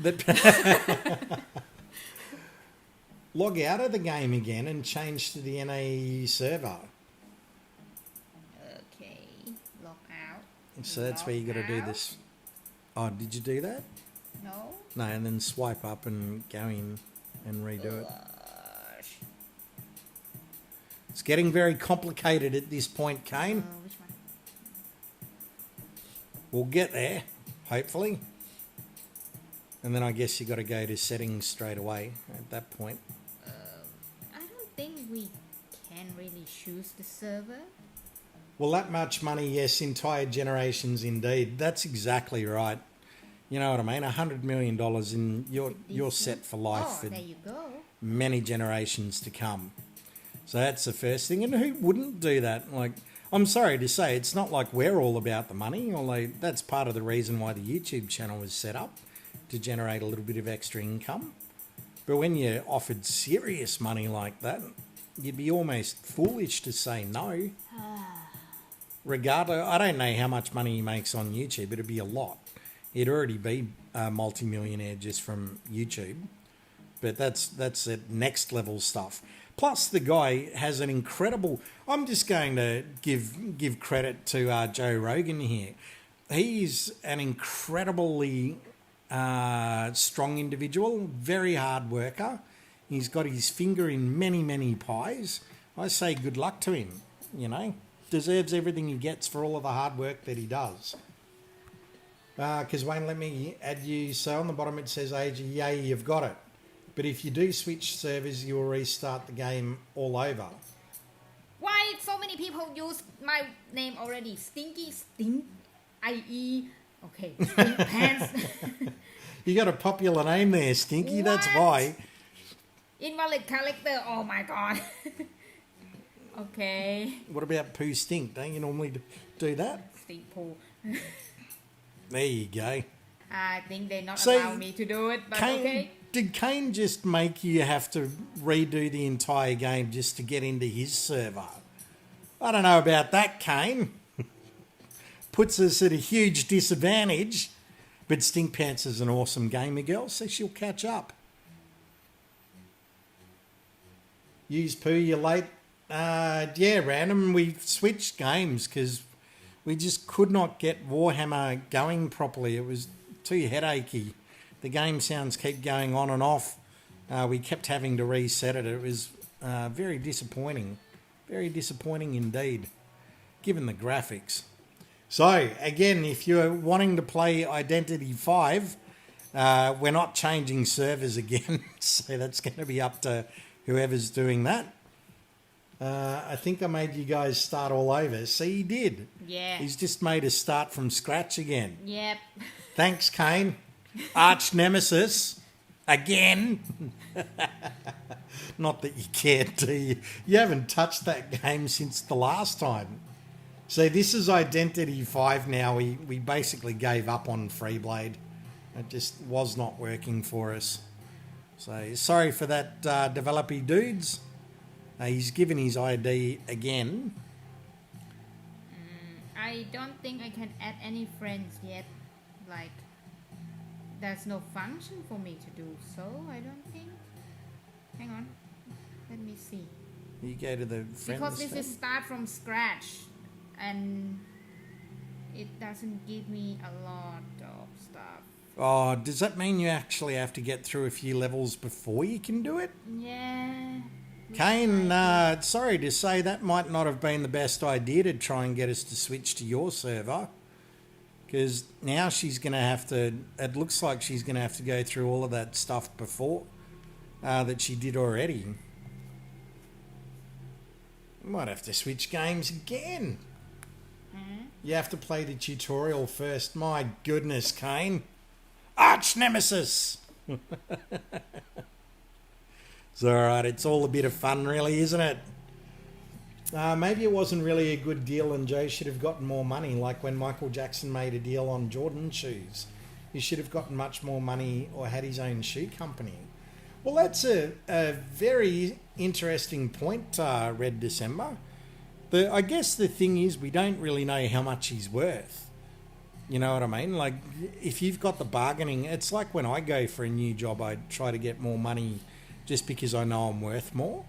Log out of the game again and change to the NA server.
Okay, log out.
So that's where you got to do this. Oh, did you do that?
No.
No, and then swipe up and go in and redo it. It's getting very complicated at this point, Kane.
Which one?
We'll get there, hopefully. And then I guess you got to go to settings straight away at that point.
I don't think we can really choose the server.
Well, that much money, yes, entire generations indeed. That's exactly right. You know what I mean? $100 million and you're set for life
Oh,
for
there you go.
many generations to come. So that's the first thing. And who wouldn't do that? Like, I'm sorry to say, it's not like we're all about the money, although that's part of the reason why the YouTube channel was set up, to generate a little bit of extra income. But when you're offered serious money like that, you'd be almost foolish to say no. Regardless, I don't know how much money he makes on YouTube, but it'd be a lot. He'd already be a multi-millionaire just from YouTube. But that's at next level stuff. Plus, the guy has an incredible... I'm just going to give credit to Joe Rogan here. He's an incredibly strong individual, very hard worker. He's got his finger in many, many pies. I say good luck to him, you know. Deserves everything he gets for all of the hard work that he does. Because Wayne, let me add you. So on the bottom it says, AG, yay, you've got it. But if you do switch servers, you will restart the game all over.
Why so many people use my name already? Stinky Stink, IE. Okay, Stink Pants.
You got a popular name there, Stinky. That's
What?
why.
Invalid character. Oh my god. Okay.
What about Poo Stink? Don't you normally do that?
Stink pool.
There you go.
I think they not
So,
allow me to do it, but
Kane,
okay.
did Kane just make you have to redo the entire game just to get into his server? I don't know about that, Kane. Puts us at a huge disadvantage. But Stink Pants is an awesome gamer girl, so she'll catch up. Use Pooh, you're late. Yeah, random. We switched games because we just could not get Warhammer going properly. It was too headachy. The game sounds keep going on and off. We kept having to reset it. It was very disappointing. Very disappointing indeed, given the graphics. So, again, if you're wanting to play Identity 5, we're not changing servers again. So that's going to be up to whoever's doing that. I think I made you guys start all over. See, he did.
Yeah.
He's just made us start from scratch again.
Yep.
Thanks, Kane. Arch nemesis. Again. Not that you care, do you? You haven't touched that game since the last time. So this is Identity 5 now. We basically gave up on FREEBLADE. It just was not working for us. So sorry for that, developer dudes. He's given his ID again.
I don't think I can add any friends yet. like there's no function for me to do so, I don't think. Hang on, let me see.
You go to the friends
Because this
thing.
is start from scratch and it doesn't give me a lot of stuff.
Oh, does that mean you actually have to get through a few levels before you can do it?
Yeah.
Kane, sorry to say that might not have been the best idea to try and get us to switch to your server. Because now she's going to have to, it looks like she's going to have to go through all of that stuff before that she did already. Might have to switch games again. You have to play the tutorial first. My goodness, Kane. Arch Nemesis! It's alright, it's all a bit of fun really, isn't it? Maybe it wasn't really a good deal and Joe should have gotten more money, like when Michael Jackson made a deal on Jordan shoes. He should have gotten much more money or had his own shoe company. Well, that's a very interesting point, Red December. I guess the thing is we don't really know how much he's worth. You know what I mean? Like, if you've got the bargaining, it's like when I go for a new job, I try to get more money just because I know I'm worth more.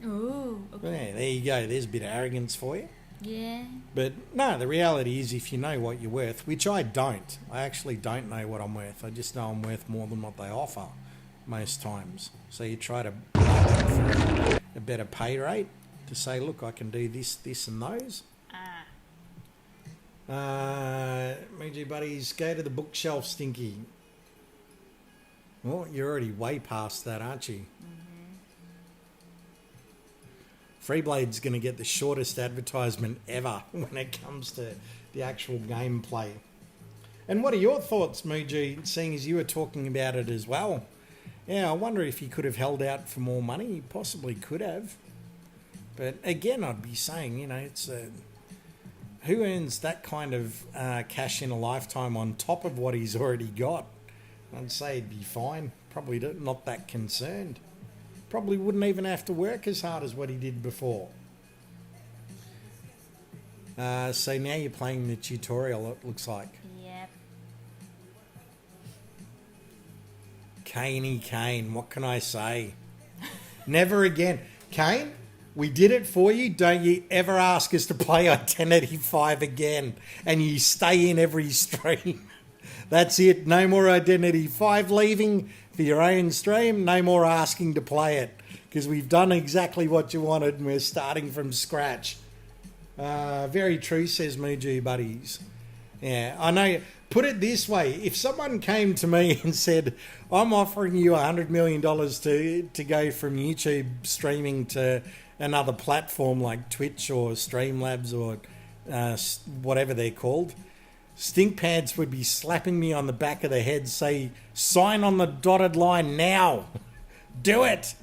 Oh, okay.
Yeah, there you go. There's a bit of arrogance for you.
Yeah.
But no, the reality is if you know what you're worth, which I don't. I actually don't know what I'm worth. I just know I'm worth more than what they offer most times. So you try to bargain for a better pay rate to say, look, I can do this, this and those. Muji buddies, go to the bookshelf, Stinky. Well, you're already way past that, aren't you? Freeblade's going to get the shortest advertisement ever when it comes to the actual gameplay. And what are your thoughts, Muji, seeing as you were talking about it as well? Yeah, I wonder if he could have held out for more money. He possibly could have. But again, I'd be saying, you know, it's who earns that kind of cash in a lifetime on top of what he's already got? I'd say he'd be fine. Probably not that concerned. Probably wouldn't even have to work as hard as what he did before. So now you're playing the tutorial, it looks like.
Yep.
Caney Kane, what can I say? Never again. Kane, we did it for you. Don't you ever ask us to play Identity 5 again. And you stay in every stream. That's it. No more Identity 5 leaving for your own stream. No more asking to play it. Because we've done exactly what you wanted and we're starting from scratch. Very true, says Muji buddies. Yeah, I know. Put it this way. If someone came to me and said, I'm offering you $100 million to go from YouTube streaming to another platform like Twitch or Streamlabs or whatever they're called, Stink Pants would be slapping me on the back of the head, say, sign on the dotted line now. Do it.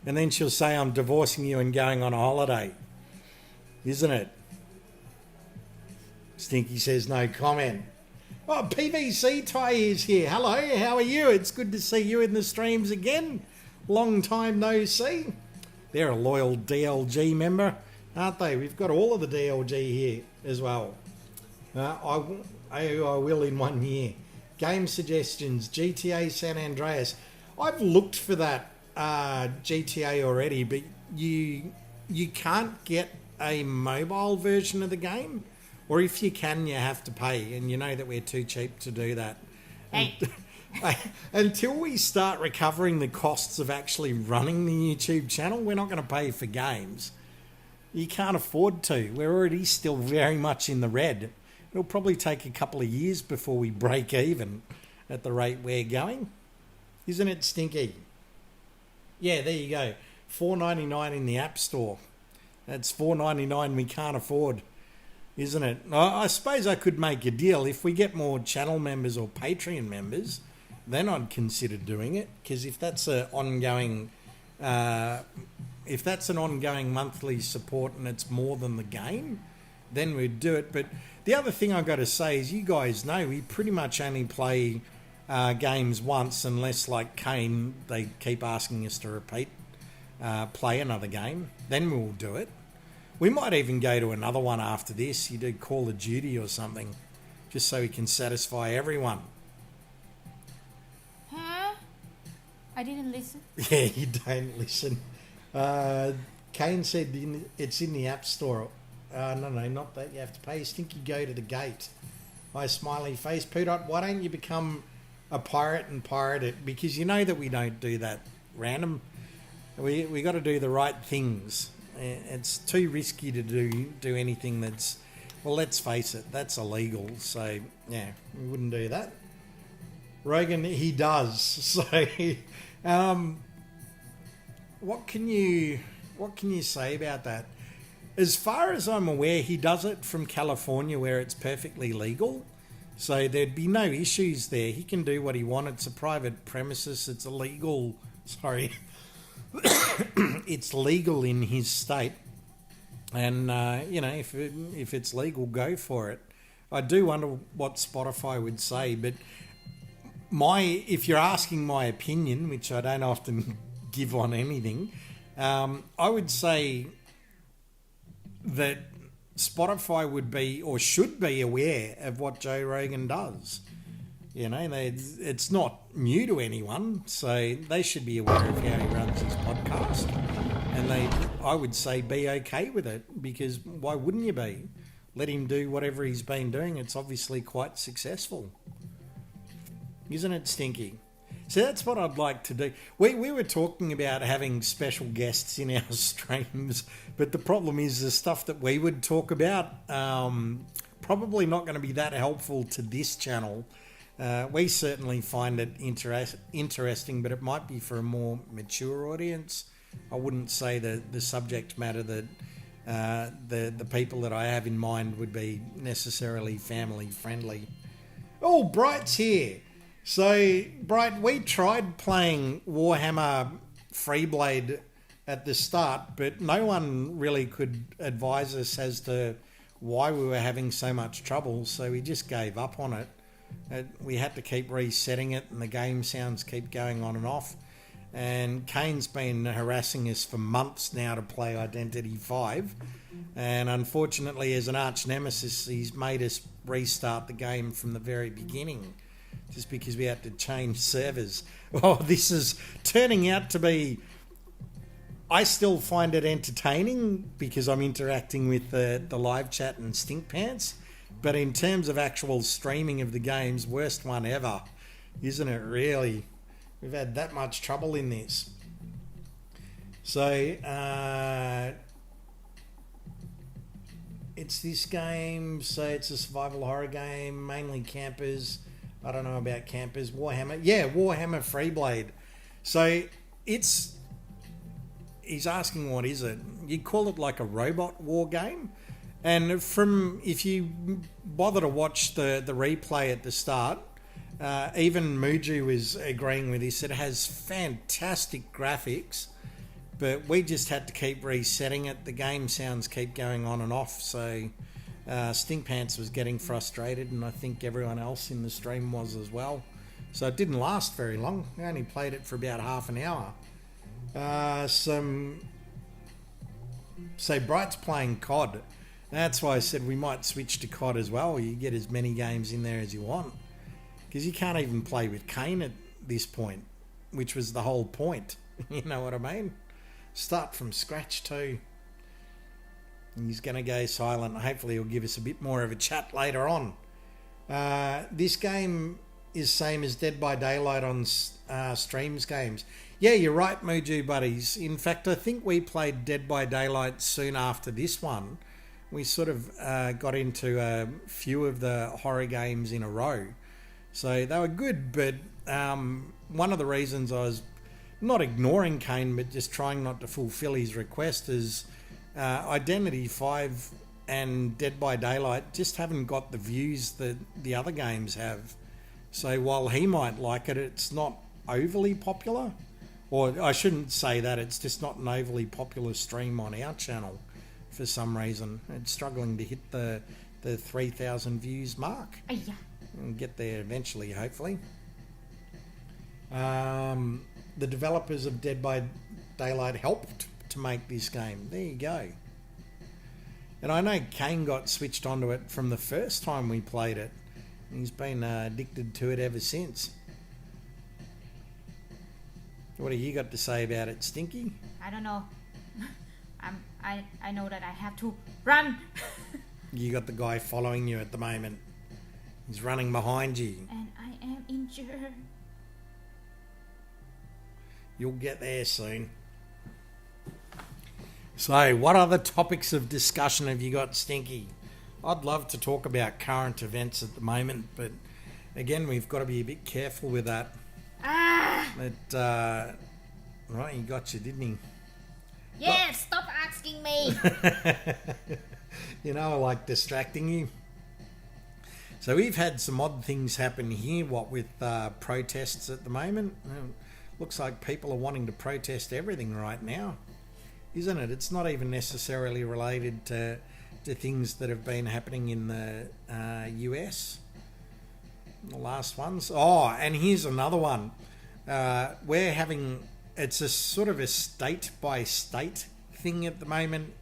And then she'll say, I'm divorcing you and going on a holiday. Isn't it? Stinky says no comment. Oh, PVC Ty is here. Hello, how are you? It's good to see you in the streams again. Long time no see. They're a loyal DLG member, aren't they? We've got all of the DLG here as well. I will in 1 year. Game suggestions, GTA San Andreas. I've looked for that GTA already, but you can't get a mobile version of the game. Or if you can, you have to pay. And you know that we're too cheap to do that.
Hey.
Until we start recovering the costs of actually running the YouTube channel, we're not going to pay for games. You can't afford to. We're already still very much in the red. It'll probably take a couple of years before we break even at the rate we're going. Isn't it, Stinky? Yeah, there you go. $4.99 in the App Store. That's $4.99 we can't afford. Isn't it? I suppose I could make a deal. If we get more channel members or Patreon members, then I'd consider doing it. Because if that's an ongoing monthly support and it's more than the game, then we'd do it. But the other thing I've got to say is, you guys know we pretty much only play games once, unless like Kane, they keep asking us to play another game. Then we'll do it. We might even go to another one after this. You do Call of Duty or something. just so he can satisfy everyone.
Huh? I didn't listen.
Yeah, you don't listen. Kane said it's in the App Store. No, not that. You have to pay. Stinky, go to the gate. Hi, smiley face. Poodot, why don't you become a pirate and pirate it? Because you know that we don't do that random. We got to do the right things. It's too risky to do anything that's, well, let's face it, that's illegal. So yeah, we wouldn't do that. Rogan, he does. So what can you say about that? As far as I'm aware, he does it from California where it's perfectly legal. So there'd be no issues there. He can do what he wants. It's a private premises. It's illegal. Sorry. It's legal in his state. And, if it's legal, go for it. I do wonder what Spotify would say. But if you're asking my opinion, which I don't often give on anything, I would say that Spotify would be or should be aware of what Joe Rogan does. It's not new to anyone, so they should be aware of how he runs his podcast. And I would say, be okay with it, because why wouldn't you be? Let him do whatever he's been doing. It's obviously quite successful. Isn't it, Stinky? So that's what I'd like to do. We were talking about having special guests in our streams, but the problem is the stuff that we would talk about probably not going to be that helpful to this channel. We certainly find it interesting, but it might be for a more mature audience. I wouldn't say that the subject matter that the people that I have in mind would be necessarily family friendly. Oh, Bright's here. So, Bright, we tried playing Warhammer FREEBLADE at the start, but no one really could advise us as to why we were having so much trouble, so we just gave up on it. We had to keep resetting it, and the game sounds keep going on and off. And Kane's been harassing us for months now to play Identity 5, and unfortunately, as an arch nemesis, he's made us restart the game from the very beginning, just because we had to change servers. Oh, this is turning out to be... I still find it entertaining because I'm interacting with the live chat and Stink Pants, but in terms of actual streaming of the games, worst one ever. Isn't it really? We've had that much trouble in this. So, it's this game, so it's a survival horror game, mainly campers. I don't know about campers. Warhammer. Yeah, Warhammer FREEBLADE. So he's asking what is it? You call it like a robot war game? And if you bother to watch the replay at the start, even Muju is agreeing with this. It has fantastic graphics, but we just had to keep resetting it. The game sounds keep going on and off, so Stink Pants was getting frustrated, and I think everyone else in the stream was as well. So it didn't last very long. I only played it for about half an hour. So Bright's playing COD. That's why I said we might switch to COD as well. You get as many games in there as you want, because you can't even play with Kane at this point, which was the whole point. You know what I mean? Start from scratch too. And he's going to go silent. Hopefully he'll give us a bit more of a chat later on. This game is same as Dead by Daylight on streams games. Yeah, you're right, Muju buddies. In fact, I think we played Dead by Daylight soon after this one. We sort of got into a few of the horror games in a row. So they were good, but one of the reasons I was not ignoring Kane, but just trying not to fulfill his request is Identity 5 and Dead by Daylight just haven't got the views that the other games have. So while he might like it, it's not overly popular. Or I shouldn't say that, it's just not an overly popular stream on our channel for some reason. It's struggling to hit the 3,000 views mark.
Yeah.
And get there eventually, hopefully. The developers of Dead by Daylight helped to make this game. There you go. And I know Kane got switched onto it from the first time we played it. He's been addicted to it ever since. What have you got to say about it, Stinky?
I don't know. I know that I have to run.
You got the guy following you at the moment. He's running behind you.
And I am injured.
You'll get there soon. So, what other topics of discussion have you got, Stinky? I'd love to talk about current events at the moment, but again, we've got to be a bit careful with that. But, right, he got you, didn't he?
Yeah, stop asking me.
You know, I like distracting you. So we've had some odd things happen here, what with protests at the moment. Looks like people are wanting to protest everything right now, isn't it? It's not even necessarily related to things that have been happening in the US. The last ones. Oh, and here's another one. We're having, it's a sort of a state by state thing at the moment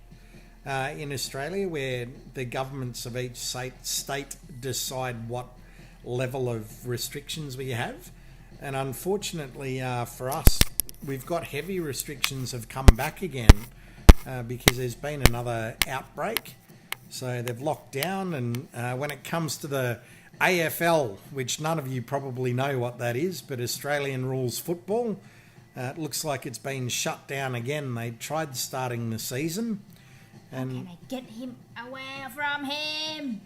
in Australia, where the governments of each state decide what level of restrictions we have. And unfortunately for us, we've got heavy restrictions have come back again because there's been another outbreak. So they've locked down, and when it comes to the AFL, which none of you probably know what that is, but Australian rules football, it looks like it's been shut down again. They tried starting the season. And
Can I get him away from him?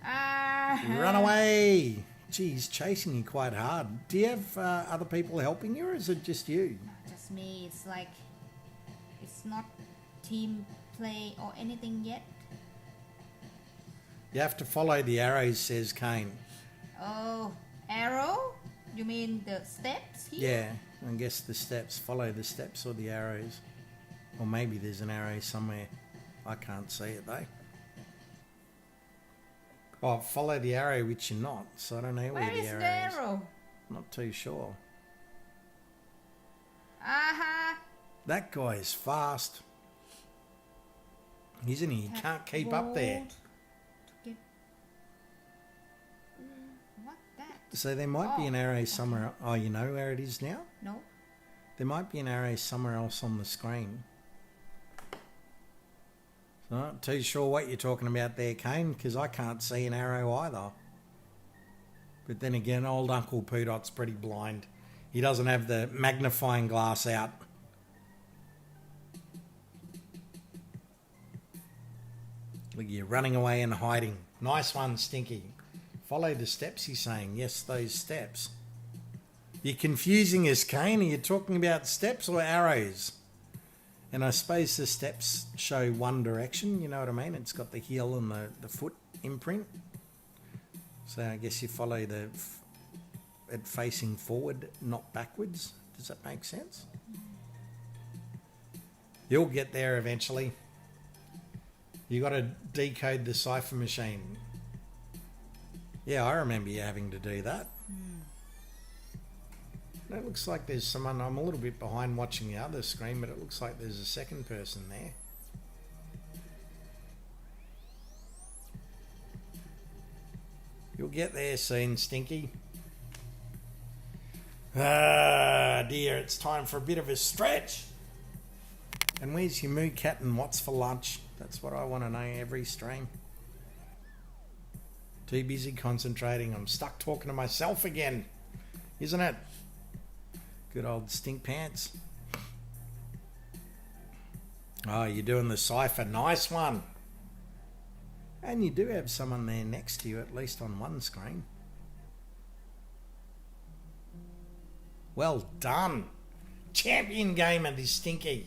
Run away! Gee, he's chasing you quite hard. Do you have other people helping you, or is it just you?
Just me. It's like, it's not team play or anything yet.
You have to follow the arrows, says Kane.
Oh, arrow? You mean the steps here?
Yeah, I guess the steps. Follow the steps or the arrows. Or maybe there's an arrow somewhere. I can't see it though. Oh, follow the arrow, which you're not, so I don't know where the arrow is.
Arrow?
Not too sure.
Uh-huh.
That guy is fast. Isn't he? He can't keep up there.
Hold to get... What that?
So there might be an arrow somewhere. Oh, you know where it is now?
No.
There might be an arrow somewhere else on the screen. So I'm not too sure what you're talking about there, Kane, because I can't see an arrow either. But then again, old Uncle Poodot's pretty blind. He doesn't have the magnifying glass out. Look, you're running away and hiding. Nice one, Stinky. Follow the steps, he's saying. Yes, those steps. You're confusing us, Kane. Are you talking about steps or arrows? And I suppose the steps show one direction, you know what I mean? It's got the heel and the foot imprint. So I guess you follow it facing forward, not backwards. Does that make sense? You'll get there eventually. You got to decode the cipher machine. Yeah, I remember you having to do that. It looks like there's someone. I'm a little bit behind watching the other screen, but it looks like there's a second person there. You'll get there soon, Stinky. Ah, dear, it's time for a bit of a stretch. And where's your moo cat and what's for lunch? That's what I want to know every stream. Too busy concentrating. I'm stuck talking to myself again, isn't it? Good old stink pants. Oh, you're doing the cipher. Nice one. And you do have someone there next to you, at least on one screen. Well done. Champion gamer, this Stinky.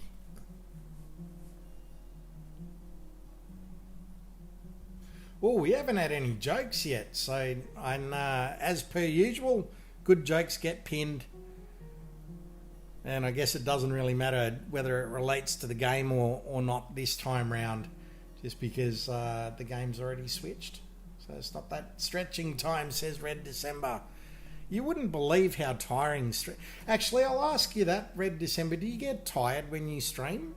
Oh, we haven't had any jokes yet. So, as per usual, good jokes get pinned. And I guess it doesn't really matter whether it relates to the game or not this time round, just because the game's already switched. So it's not that stretching time, says Red December. You wouldn't believe how tiring... Actually, I'll ask you that, Red December. Do you get tired when you stream?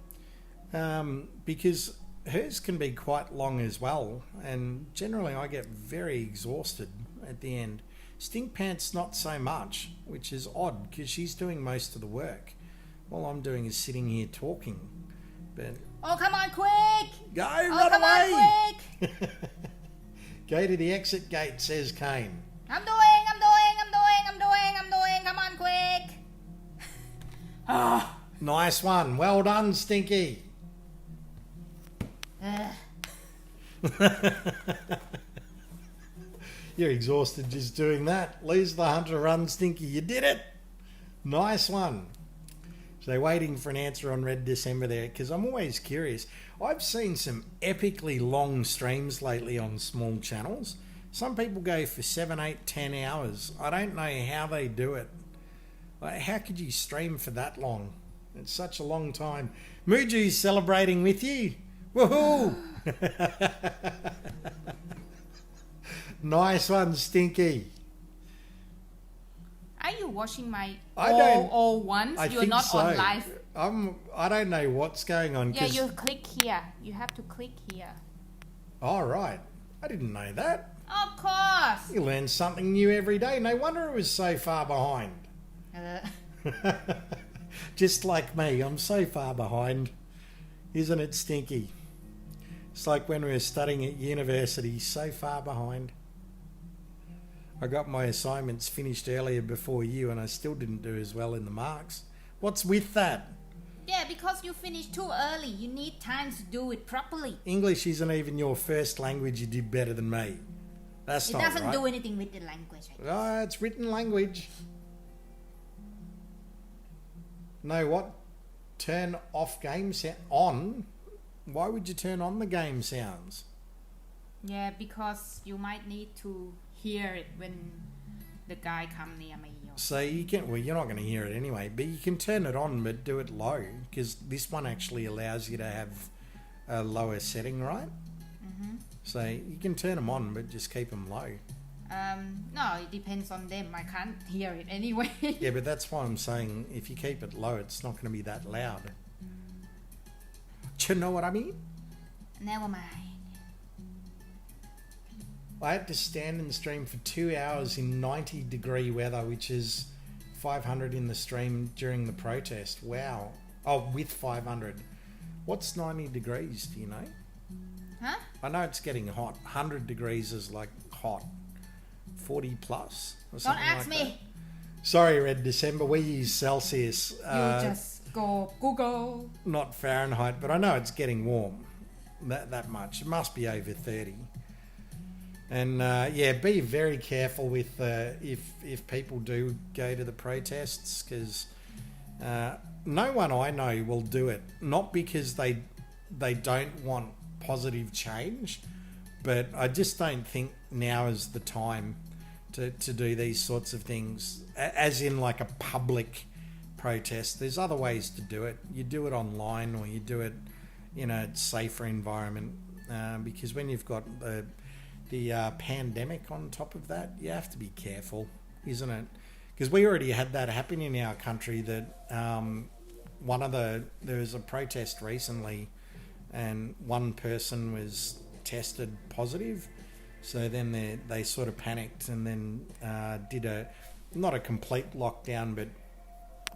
Because hers can be quite long as well. And generally I get very exhausted at the end. Stink Pants not so much, which is odd because she's doing most of the work. All I'm doing is sitting here talking. But
Oh, come on, quick!
go,
Oh,
run
come
away!
on, quick!
Go to the exit gate, says Kane.
I'm doing. Come on, quick! Ah.
Nice one. Well done, Stinky. You're exhausted just doing that. Lose the hunter, run, Stinky. You did it. Nice one. So waiting for an answer on Red December there, because I'm always curious. I've seen some epically long streams lately on small channels. Some people go for 7, 8, 10 hours. I don't know how they do it. Like, how could you stream for that long? It's such a long time. Muju's celebrating with you. Woohoo! Nice one, Stinky.
Are you watching my
I don't-
all once?
I
You're
think
not
so.
on live.
I don't know what's going on.
Yeah, you click here. You have to click here.
Oh, right. I didn't know that.
Of course.
You learn something new every day. No wonder it was so far behind. Just like me, I'm so far behind. Isn't it, Stinky? It's like when we were studying at university, so far behind. I got my assignments finished earlier before you and I still didn't do as well in the marks. What's with that?
Yeah, because you finished too early. You need time to do it properly.
English isn't even your first language. You did better than me. That's
It
not
doesn't
right.
do anything with the language.
Oh, it's written language. No, what? Turn off game sound on? Why would you turn on the game sounds?
Yeah, because you might need to hear it when the guy comes near me.
So you can, well, you're not going to hear it anyway, but you can turn it on, but do it low, because this one actually allows you to have a lower setting, right? Mm-hmm. So you can turn them on, but just keep them low.
No, it depends on them. I can't hear it anyway.
Yeah, but that's why I'm saying if you keep it low, it's not going to be that loud. Do you know what I mean?
Never mind.
I had to stand in the stream for 2 hours in 90-degree weather, which is 500 in the stream during the protest. Wow. Oh, with 500. What's 90 degrees, do you know?
Huh?
I know it's getting hot. 100 degrees is like hot. 40 plus or
Don't
something
ask
like
me.
that. Sorry, Red December. We use Celsius.
You just go Google.
Not Fahrenheit, but I know it's getting warm. That much. It must be over 30. And yeah, be very careful with if people do go to the protests, because no one I know will do it. Not because they don't want positive change, but I just don't think now is the time to do these sorts of things, as in like a public protest. There's other ways to do it. You do it online, or you do it in a safer environment, because when you've got the pandemic on top of that, you have to be careful, isn't it? Because we already had that happen in our country, that there was a protest recently and one person was tested positive, so then they sort of panicked and then did not a complete lockdown, but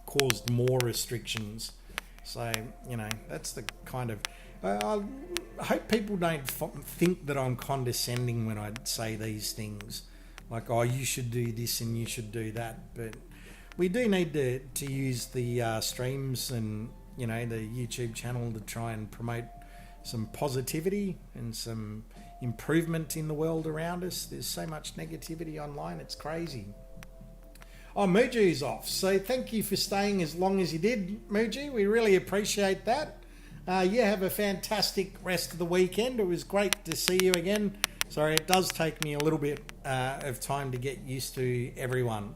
caused more restrictions. So, you know, that's the kind of... I hope people don't think that I'm condescending when I say these things. Like, oh, you should do this and you should do that. But we do need to use the streams and, you know, the YouTube channel to try and promote some positivity and some improvement in the world around us. There's so much negativity online, it's crazy. Oh, Muju's off. So thank you for staying as long as you did, Muju. We really appreciate that. You have a fantastic rest of the weekend. It was great to see you again. Sorry, it does take me a little bit of time to get used to everyone.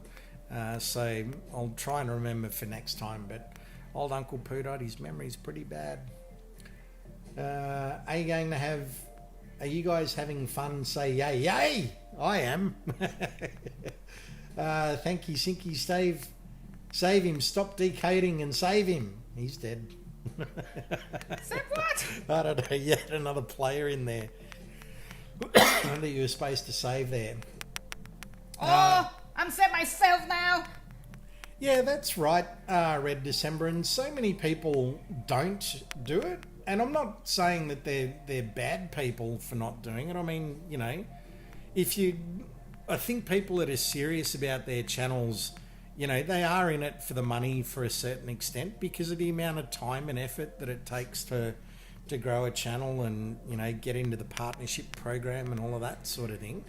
So I'll try and remember for next time. But old Uncle Poodot, his memory's pretty bad. Are you guys having fun? Say yay. Yay! I am. Thank you, Sinky. Save him. Stop decoding and save him. He's dead.
Say what?
I don't know, yet another player in there that you were supposed to save there.
Oh, I'm set myself now.
Yeah, that's right, Red December, and so many people don't do it. And I'm not saying that they're bad people for not doing it. I mean, you know, I think people that are serious about their channels, you know, they are in it for the money for a certain extent because of the amount of time and effort that it takes to grow a channel and, you know, get into the partnership program and all of that sort of thing.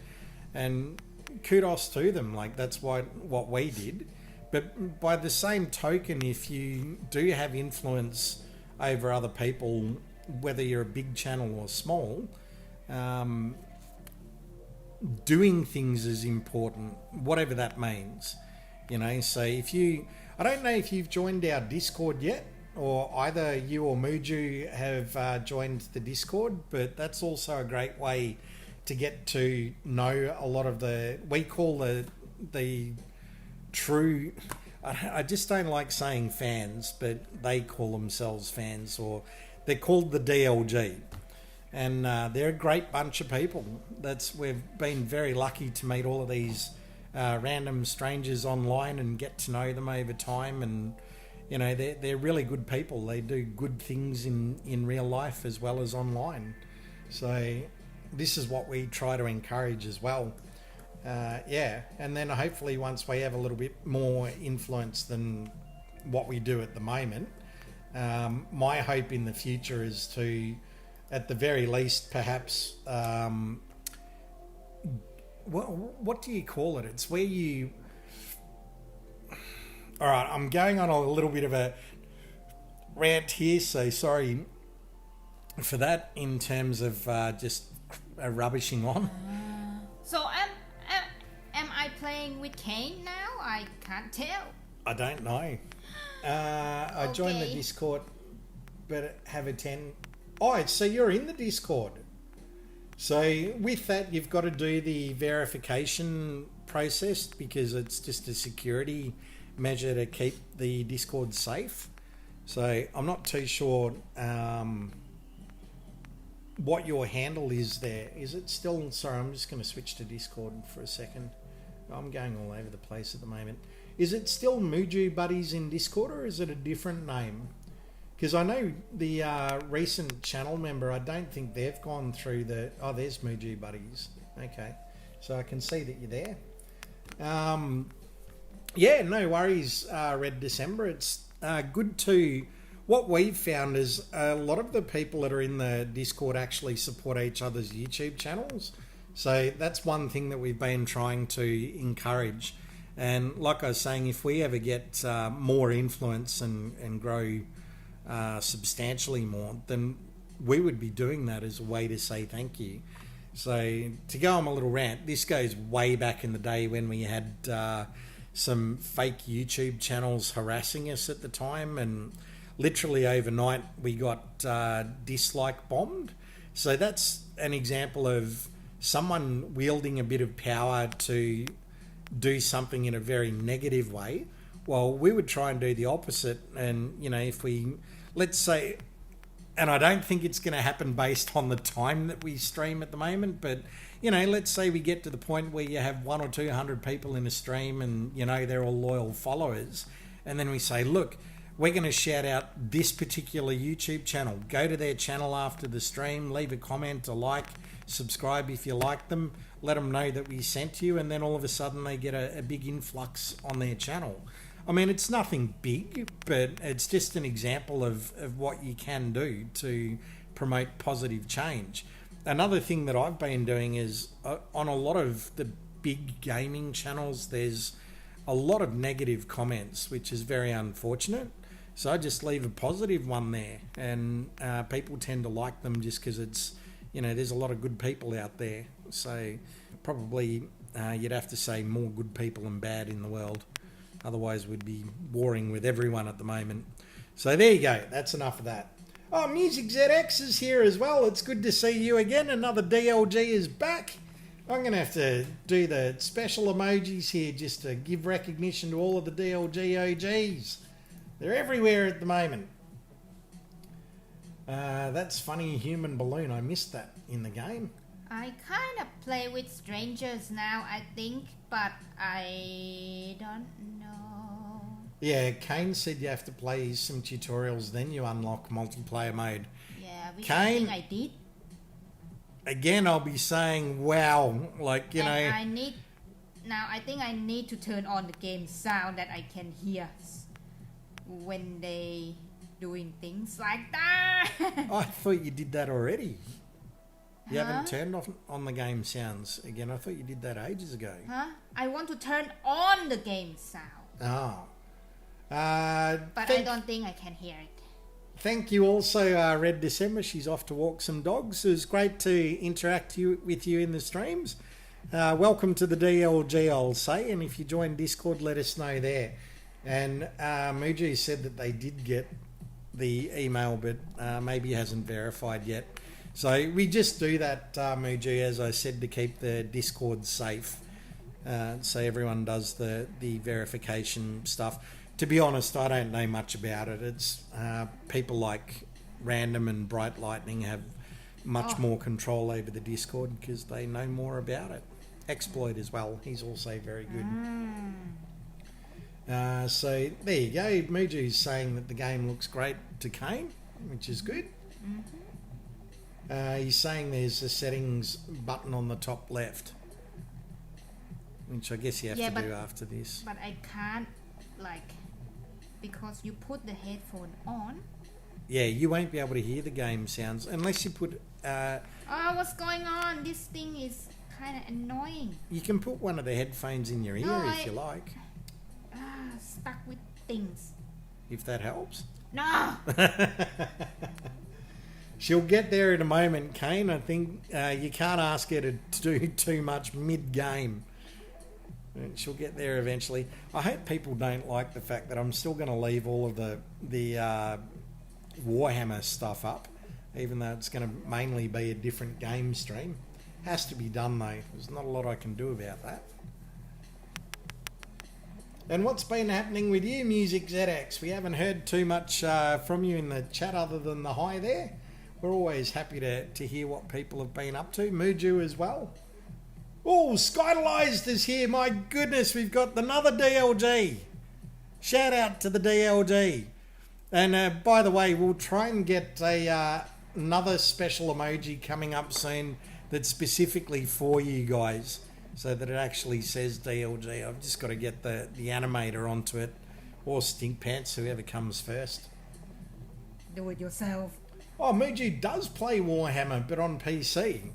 And kudos to them, like that's what we did. But by the same token, if you do have influence over other people, whether you're a big channel or small, doing things is important, whatever that means. You know, so I don't know if you've joined our Discord yet, or either you or Muju have joined the Discord, but that's also a great way to get to know a lot of we call the true, I just don't like saying fans, but they call themselves fans, or they're called the DLG. And they're a great bunch of people. We've been very lucky to meet all of these random strangers online and get to know them over time. And, you know, they're really good people. They do good things in real life as well as online. So this is what we try to encourage as well. Yeah, and then hopefully once we have a little bit more influence than what we do at the moment, my hope in the future is to, at the very least, perhaps, what do you call it? It's where you... All right, I'm going on a little bit of a rant here, so sorry for that in terms of just rubbishing on.
So am I playing with Kane now? I can't tell.
I don't know. I joined the
Okay.
Discord, but have a 10. Oh, so you're in the Discord. So with that, you've got to do the verification process because it's just a security measure to keep the Discord safe. So I'm not too sure what your handle is there. Is it still... Sorry, I'm just going to switch to Discord for a second. I'm going all over the place at the moment. Is it still Muju Buddies in Discord, or is it a different name? Because I know the recent channel member, I don't think they've gone through the... Oh, there's Muju Buddies. Okay. So I can see that you're there. Yeah, no worries, Red December. It's good to... What we've found is a lot of the people that are in the Discord actually support each other's YouTube channels. So that's one thing that we've been trying to encourage. And like I was saying, if we ever get more influence and grow substantially more, then we would be doing that as a way to say thank you. So to go on a little rant, this goes way back in the day when we had some fake YouTube channels harassing us at the time, and literally overnight we got dislike bombed. So that's an example of someone wielding a bit of power to do something in a very negative way. Well, we would try and do the opposite. And, you know, if we, let's say, and I don't think it's going to happen based on the time that we stream at the moment, but, you know, let's say we get to the point where you have 100 or 200 people in a stream and, you know, they're all loyal followers. And then we say, look, we're going to shout out this particular YouTube channel. Go to their channel after the stream, leave a comment, a like, subscribe if you like them, let them know that we sent you, and then all of a sudden they get a big influx on their channel. I mean, it's nothing big, but it's just an example of what you can do to promote positive change. Another thing that I've been doing is on a lot of the big gaming channels, there's a lot of negative comments, which is very unfortunate. So I just leave a positive one there, and people tend to like them just because it's, you know, there's a lot of good people out there. So probably you'd have to say more good people than bad in the world. Otherwise we'd be warring with everyone at the moment. So there you go. That's enough of that. Oh, Music ZX is here as well. It's good to see you again. Another DLG is back. I'm going to have to do the special emojis here just to give recognition to all of the DLG OGs. They're everywhere at the moment. That's funny, human balloon. I missed that in the game.
I kind of play with strangers now, I think, but I don't know.
Yeah, Kane said you have to play some tutorials, then you unlock multiplayer mode.
Yeah, which
Kane-
I think I did.
Again, I'll be saying, wow, like, you know...
I think I need to turn on the game sound that I can hear when they doing things like that.
I thought you did that already. You
Huh?
haven't turned on the game sounds again. I thought you did that ages ago.
Huh? I want to turn on the game sound,
Oh.
but I don't think I can hear it.
Thank you also, Red December. She's off to walk some dogs. It was great to interact with you in the streams. Welcome to the DLG, I'll say. And if you join Discord, let us know there. And Muji said that they did get the email, but maybe hasn't verified yet. So we just do that, Muji, as I said, to keep the Discord safe. So everyone does the verification stuff. To be honest, I don't know much about it. It's people like Random and Bright Lightning have much more control over the Discord because they know more about it. Exploit as well. He's also very good. So there you go. Muji's saying that the game looks great to Kane, which is good. He's saying there's a settings button on the top left, which I guess you have to do after this.
But I can't, because you put the headphone on.
Yeah, you won't be able to hear the game sounds unless you put...
What's going on? This thing is kind of annoying.
You can put one of the headphones in your ear if you like,
Stuck with things.
if that helps.
No!
She'll get there in a moment, Kane. I think you can't ask her to do too much mid-game. She'll get there eventually. I hope people don't like the fact that I'm still going to leave all of the Warhammer stuff up, even though it's going to mainly be a different game stream. Has to be done though. There's not a lot I can do about that. And what's been happening with you, Music ZX? We haven't heard too much from you in the chat other than the hi there. We're always happy to hear what people have been up to. Muju as well. Oh, Skydalized is here. My goodness, we've got another DLG. Shout out to the DLG. And by the way, we'll try and get another special emoji coming up soon that's specifically for you guys, so that it actually says DLG. I've just got to get the animator onto it, or Stink Pants, whoever comes first.
Do it yourself.
Oh, Muji does play Warhammer, but on PC.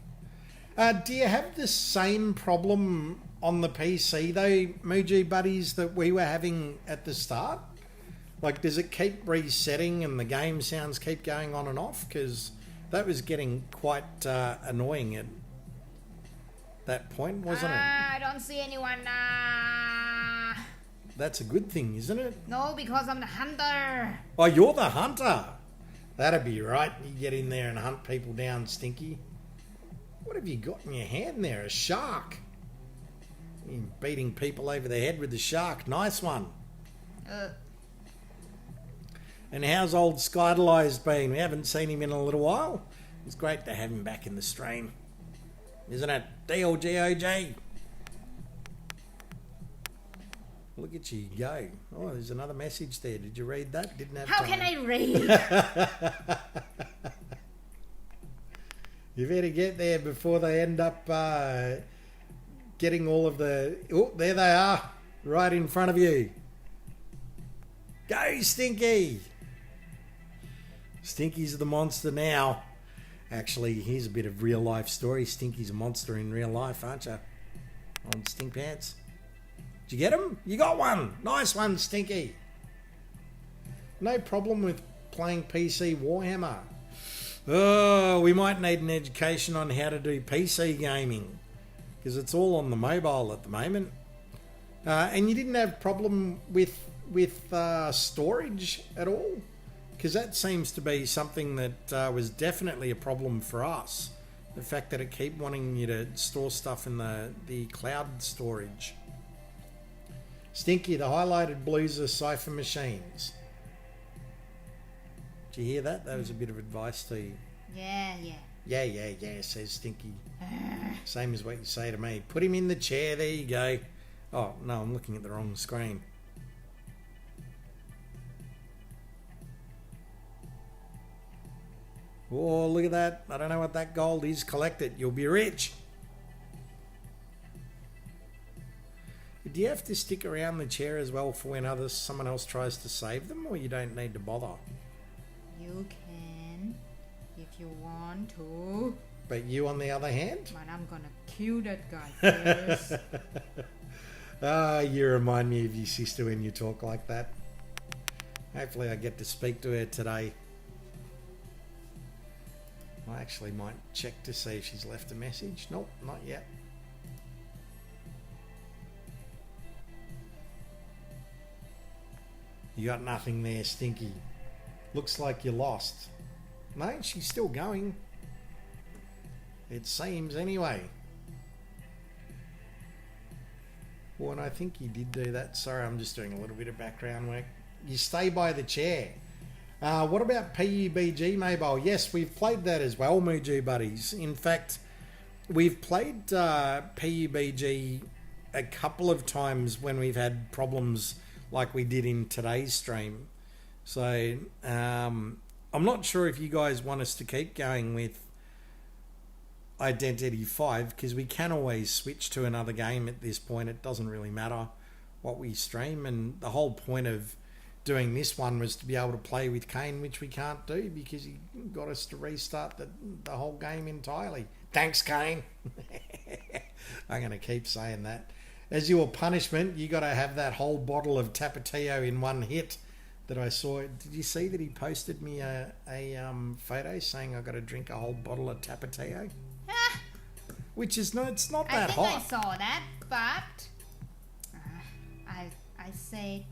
Do you have the same problem on the PC, though, Muji buddies, that we were having at the start? Like, does it keep resetting and the game sounds keep going on and off? Because that was getting quite annoying at that point, wasn't it?
I don't see anyone.
That's a good thing, isn't it?
No, because I'm the hunter.
Oh, you're the hunter. That'd be right. You get in there and hunt people down, Stinky. What have you got in your hand there? A shark. You're beating people over the head with the shark. Nice one. And how's old Skydalized been? We haven't seen him in a little while. It's great to have him back in the stream. Isn't it? DLGOJ. Look at you go. Oh, there's another message there. Did you read that? Didn't have
How
time.
can I read?
You better get there before they end up getting all of the... Oh, there they are. Right in front of you. Go, Stinky. Stinky's the monster now. Actually, here's a bit of real life story. Stinky's a monster in real life, aren't you? On Stink Pants. Did you get him? You got one. Nice one, Stinky. No problem with playing PC Warhammer. Oh, we might need an education on how to do PC gaming, because it's all on the mobile at the moment. And you didn't have problem with storage at all? Because that seems to be something that was definitely a problem for us. The fact that it keep wanting you to store stuff in the cloud storage. Stinky, the highlighted blues are cipher machines. Did you hear that? That was a bit of advice to you.
Yeah.
Yeah, says Stinky. Same as what you say to me. Put him in the chair. There you go. Oh, no, I'm looking at the wrong screen. Oh, look at that. I don't know what that gold is. Collect it. You'll be rich. Do you have to stick around the chair as well for when someone else tries to save them, or you don't need to bother?
You can, if you want to.
But you, on the other hand?
But I'm gonna kill that guy first.
You remind me of your sister when you talk like that. Hopefully I get to speak to her today. I actually might check to see if she's left a message. Nope, not yet. You got nothing there, Stinky. Looks like you lost. No, she's still going. It seems anyway. Well, and I think you did do that. Sorry, I'm just doing a little bit of background work. You stay by the chair. What about PUBG Mobile? Yes, we've played that as well, Muju Buddies. In fact, we've played PUBG a couple of times when we've had problems like we did in today's stream. So, I'm not sure if you guys want us to keep going with Identity 5, because we can always switch to another game at this point. It doesn't really matter what we stream, and the whole point of doing this one was to be able to play with Kane, which we can't do because he got us to restart the whole game entirely. Thanks, Kane. I'm going to keep saying that. As your punishment, you got to have that whole bottle of Tapatio in one hit that I saw. Did you see that he posted me a photo saying I got to drink a whole bottle of Tapatio? Which is it's not that hot.
I think I saw that, but I said,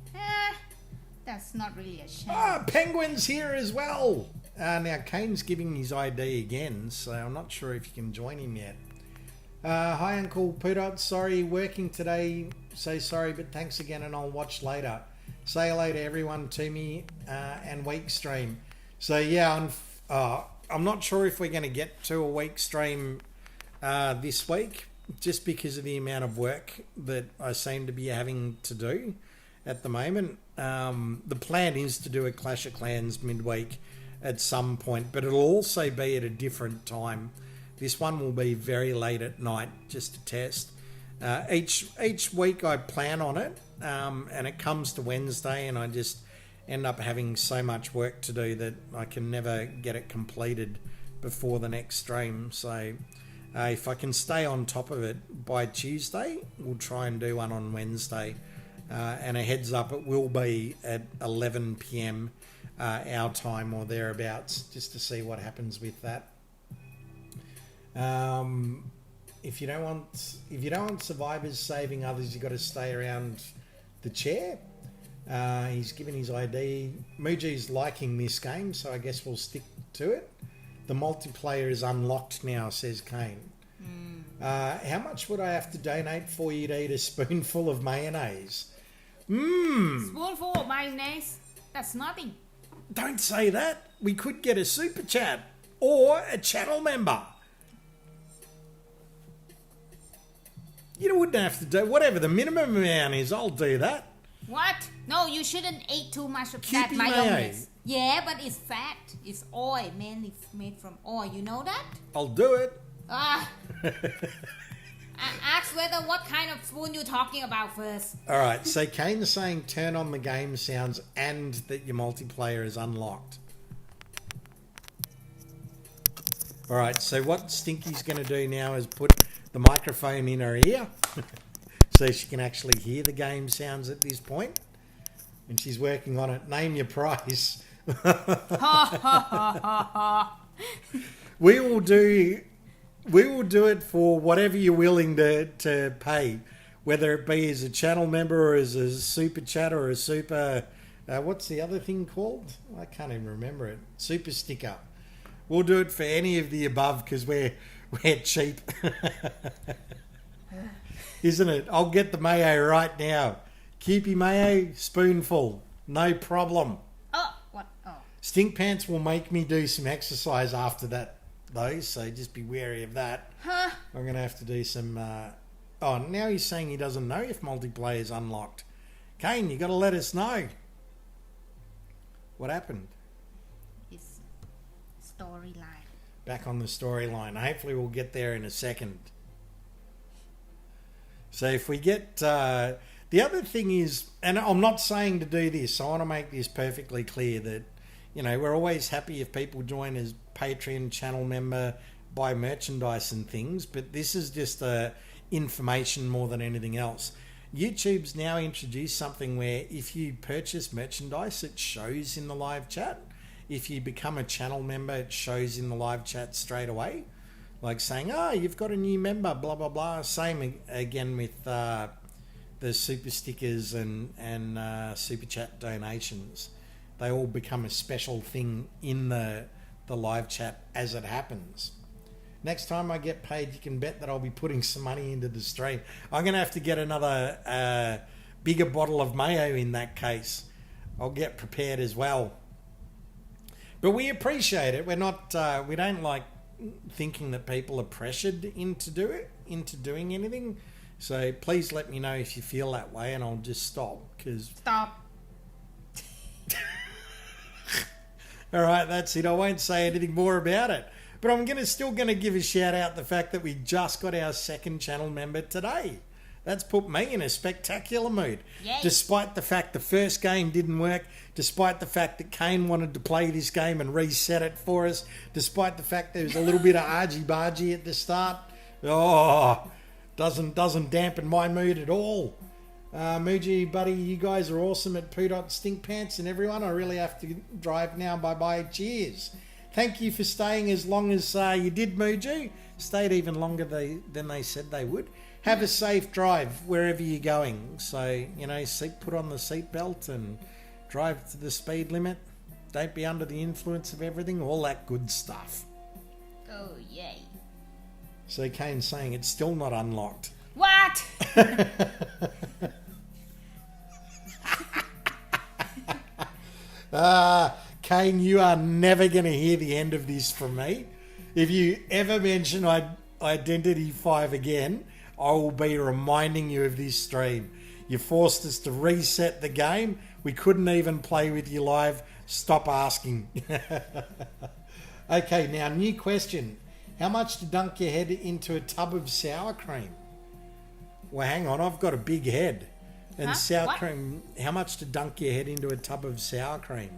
that's not really a shame.
Penguin's here as well. Now Kane's giving his ID again, so I'm not sure if you can join him yet. Hi Uncle Pudot, sorry, working today, so sorry, but thanks again, and I'll watch later. Say hello to everyone to me and week stream. So yeah, I'm not sure if we're going to get to a week stream this week, just because of the amount of work that I seem to be having to do at the moment. The plan is to do a Clash of Clans midweek at some point, but it'll also be at a different time. This one will be very late at night, just to test. Each week I plan on it, and it comes to Wednesday, and I just end up having so much work to do that I can never get it completed before the next stream. So if I can stay on top of it by Tuesday, we'll try and do one on Wednesday. And a heads up, it will be at 11 p.m. Our time or thereabouts, just to see what happens with that. If you don't want survivors saving others, you've got to stay around the chair. He's given his ID. Muji's liking this game, so I guess we'll stick to it. The multiplayer is unlocked now, says Kane. How much would I have to donate for you to eat a spoonful of mayonnaise?
Spoonful of mayonnaise? That's nothing.
Don't say that. We could get a super chat or a channel member. You wouldn't have to do whatever the minimum amount is. I'll do that.
What? No, you shouldn't eat too much of
Keepy
that mayonnaise. Yeah, but it's fat. It's oil, mainly made from oil. You know that?
I'll do it.
Ask whether what kind of spoon you're talking about first.
All right. So Kane's saying turn on the game sounds and that your multiplayer is unlocked. All right. So what Stinky's going to do now is put the microphone in her ear so she can actually hear the game sounds at this point. And she's working on it. Name your price. We will do it for whatever you're willing to pay, whether it be as a channel member or as a super chat or a super what's the other thing called? I can't even remember it. Super sticker. We'll do it for any of the above because we're cheap. Isn't it? I'll get the mayo right now. Keepy mayo, spoonful. No problem.
Oh, what? Oh.
Stink Pants will make me do some exercise after that though, so just be wary of that.
Huh?
I'm going to have to do some... Oh, now he's saying he doesn't know if multiplayer is unlocked. Kane, you got to let us know. What happened?
It's storyline.
Back on the storyline. Hopefully we'll get there in a second. So if we get... the other thing is, and I'm not saying to do this, I want to make this perfectly clear that, you know, we're always happy if people join as Patreon channel member, buy merchandise and things, but this is just information more than anything else. YouTube's now introduced something where if you purchase merchandise, it shows in the live chat. If you become a channel member, it shows in the live chat straight away. Like saying, oh, you've got a new member, blah, blah, blah. Same again with the super stickers and super chat donations. They all become a special thing in the live chat as it happens. Next time I get paid, you can bet that I'll be putting some money into the stream. I'm going to have to get another bigger bottle of mayo in that case. I'll get prepared as well. But we appreciate it. We're not. We don't like thinking that people are pressured into doing anything. So please let me know if you feel that way, and I'll just stop.
Stop.
All right, that's it. I won't say anything more about it. But I'm still going to give a shout out the fact that we just got our second channel member today. That's put me in a spectacular mood.
Yay.
Despite the fact the first game didn't work, despite the fact that Kane wanted to play this game and reset it for us, despite the fact there was a little bit of argy-bargy at the start. Oh, doesn't dampen my mood at all. Muji, buddy, you guys are awesome at Poo Dot Stink Pants, and everyone, I really have to drive now. Bye-bye. Cheers. Thank you for staying as long as you did, Muji. Stayed even longer than they said they would. Have a safe drive wherever you're going. So, you know, put on the seatbelt and drive to the speed limit. Don't be under the influence of everything. All that good stuff.
Oh, yay.
So Kane's saying it's still not unlocked.
What?
Kane, you are never going to hear the end of this from me. If you ever mention Identity 5 again, I will be reminding you of this stream. You forced us to reset the game. We couldn't even play with you live. Stop asking. Okay, now, new question. How much to dunk your head into a tub of sour cream? Well, hang on. I've got a big head. And sour
What?
cream, how much to dunk your head into a tub of sour cream?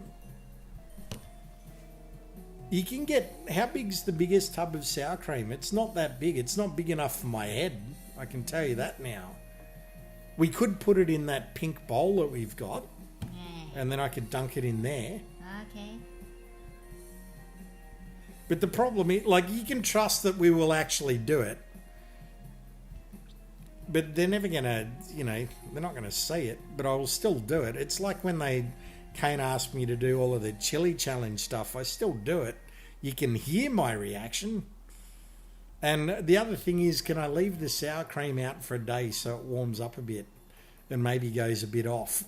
You can get... How big's the biggest tub of sour cream? It's not that big. It's not big enough for my head. I can tell you that now. We could put it in that pink bowl that we've got.
Yeah.
And then I could dunk it in there.
Okay.
But the problem is, like, you can trust that we will actually do it. But they're never going to, you know, they're not going to see it. But I will still do it. It's like when Kane asked me to do all of the chili challenge stuff. I still do it. You can hear my reaction. And the other thing is, can I leave the sour cream out for a day so it warms up a bit and maybe goes a bit off?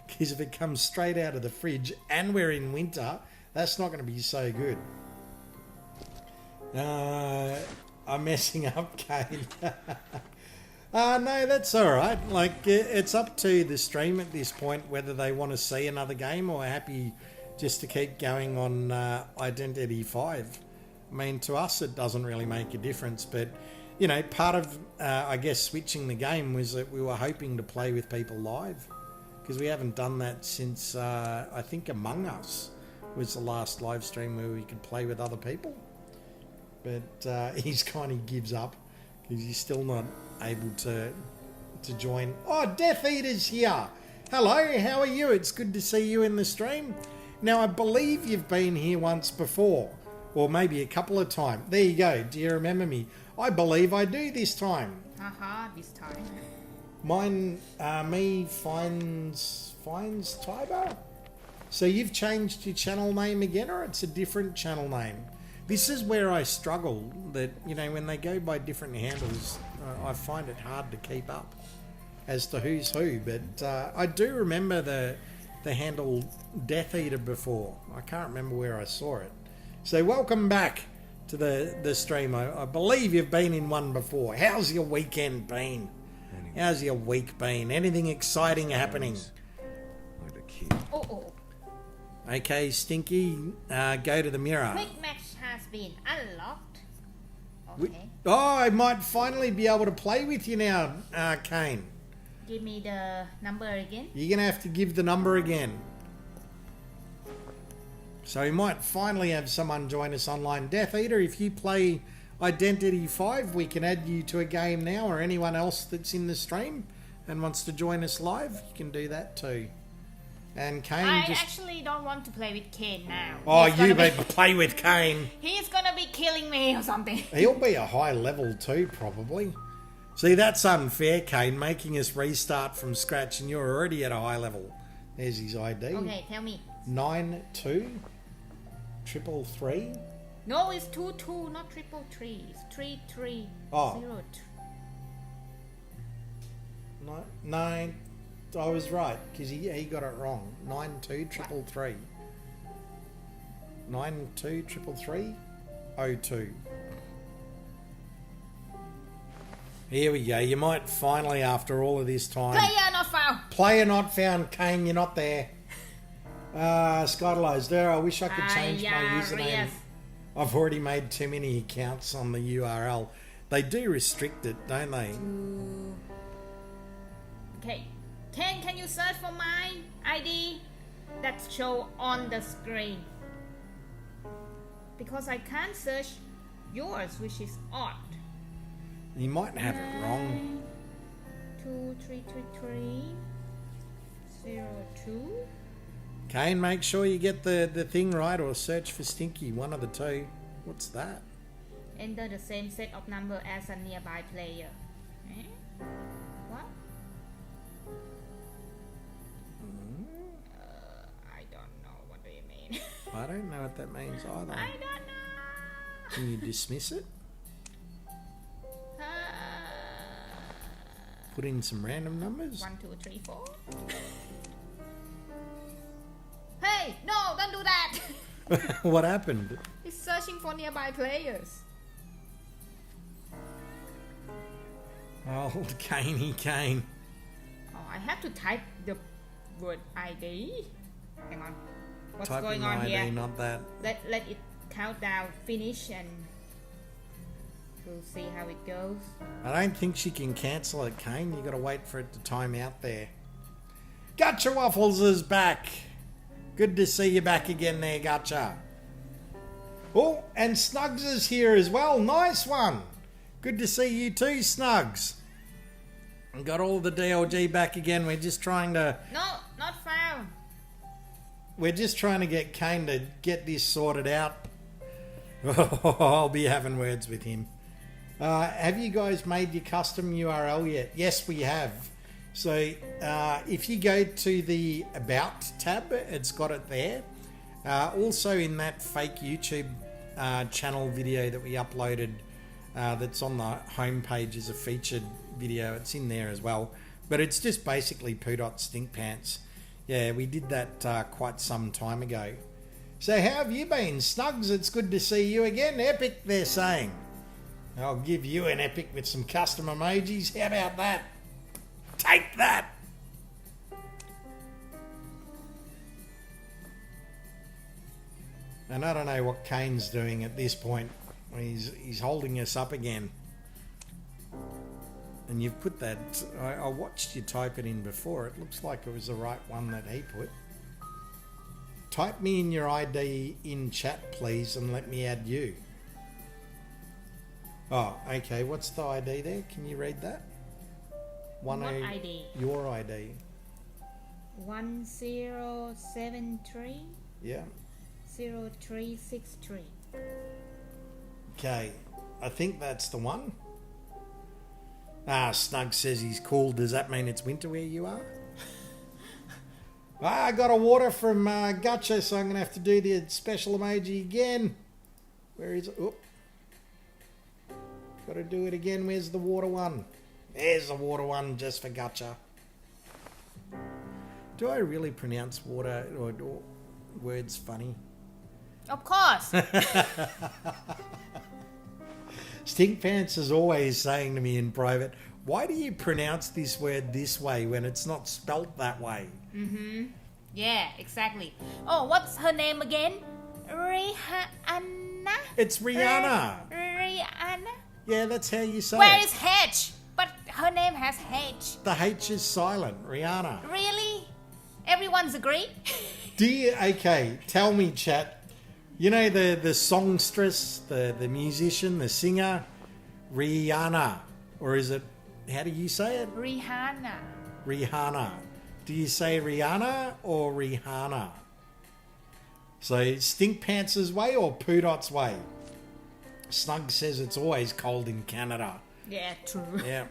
Because if it comes straight out of the fridge and we're in winter, that's not going to be so good. I'm messing up, Kane. No, that's all right. Like, it's up to the stream at this point whether they want to see another game or are happy just to keep going on Identity 5. I mean, to us, it doesn't really make a difference. But, you know, part of, I guess, switching the game was that we were hoping to play with people live. Because we haven't done that since, I think, Among Us was the last live stream where we could play with other people. But he's kind of gives up because he's still not able to join. Oh, Death Eater's here. Hello, how are you? It's good to see you in the stream. Now, I believe you've been here once before, or maybe a couple of times. There you go. Do you remember me? I believe I do this time.
Haha, this time.
Mine, me finds Tiber. So you've changed your channel name again, or it's a different channel name? This is where I struggle, that, you know, when they go by different handles, I find it hard to keep up as to who's who. But I do remember the handle Death Eater before. I can't remember where I saw it. So welcome back to the stream. I believe you've been in one before. How's your weekend been? How's your week been? Anything exciting happening?
Like a kid.
Oh.
Okay, Stinky, go to the mirror.
Quick match has been unlocked.
We-
Okay.
Oh, I might finally be able to play with you now, Kane.
Give me the number again.
You're going to have to give the number again. So we might finally have someone join us online. Death Eater, if you play Identity 5, we can add you to a game now, or anyone else that's in the stream and wants to join us live, you can do that too. And Kane
I
just...
actually don't want to play with Kane now.
Oh,
He's
you
gonna
better play with Kane.
He's gonna be killing me or something.
He'll be a high level too, probably. See, that's unfair, Kane, making us restart from scratch, and you're already at a high level. There's his ID.
Okay, tell me.
9233.
No, it's 22, not 333. It's 3302.
Oh. No, I was right, because he got it wrong. 92333. 9233302. Here we go. You might finally, after all of this time...
Player not found.
Player not found. Kane, you're not there. Skydelows there. I wish I could change my username.
Yes.
I've already made too many accounts on the URL. They do restrict it, don't they?
Okay. Can you search for my ID that show on the screen? Because I can't search yours, which is odd.
You might have it wrong.
233302.
Kane, make sure you get the thing right, or search for Stinky, one of the two. What's that?
Enter the same set of number as a nearby player. Eh? What? I don't know. What do you mean?
I don't know what that means either.
I don't know.
Can you dismiss it? Put in some random numbers?
1, 2, 3, 4. Hey, no, don't do that.
What happened?
He's searching for nearby players.
Oh, Kane.
Oh, I have to type the word ID. Hang on. What's
Type
going
in
on
ID,
here?
not that.
Let it count down, finish, and we'll see how it goes.
I don't think she can cancel it, Kane. You got to wait for it to time out there. Gotcha Waffles is back. Good to see you back again there, Gotcha. Oh, and Snugs is here as well. Nice one. Good to see you too, Snugs. And got all the DLG back again. We're just trying to...
No, not found.
We're just trying to get Kane to get this sorted out. I'll be having words with him. Have you guys made your custom URL yet? Yes, we have. So if you go to the About tab, it's got it there. Also in that fake YouTube channel video that we uploaded that's on the homepage as a featured video, it's in there as well. But it's just basically Poo.Stinkpants. Yeah, we did that quite some time ago. So how have you been? Snugs, it's good to see you again. Epic, they're saying. I'll give you an epic with some custom emojis. How about that? Take that! And I don't know what Kane's doing at this point. He's holding us up again. And you've put that... I watched you type it in before. It looks like it was the right one that he put. Type me in your ID in chat, please, and let me add you. Oh, okay. What's the ID there? Can you read that?
What ID?
Your ID.
1073
Yeah.
0363.
Okay. I think that's the one. Snug says he's cool. Does that mean it's winter where you are? I got a water from Gutcha, so I'm going to have to do the special emoji again. Where is it? Oh. Got to do it again. Where's the water one? There's the water one just for Gutcha. Do I really pronounce water or words funny?
Of course.
Stinkpants is always saying to me in private, why do you pronounce this word this way when it's not spelt that way?
Yeah, exactly. Oh, what's her name again? Rihanna?
It's Rihanna.
Rihanna?
Yeah, that's how you say
Where
it.
is H? But her name has H.
The H is silent, Rihanna.
Really? Everyone's agreed?
Okay, tell me, chat. You know the songstress, the musician, the singer, Rihanna, or is it? How do you say it?
Rihanna.
Rihanna. Do you say Rihanna or Rihanna? So Stinkpants' way or Poodot's way? Snug says it's always cold in Canada.
Yeah, true.
Yeah,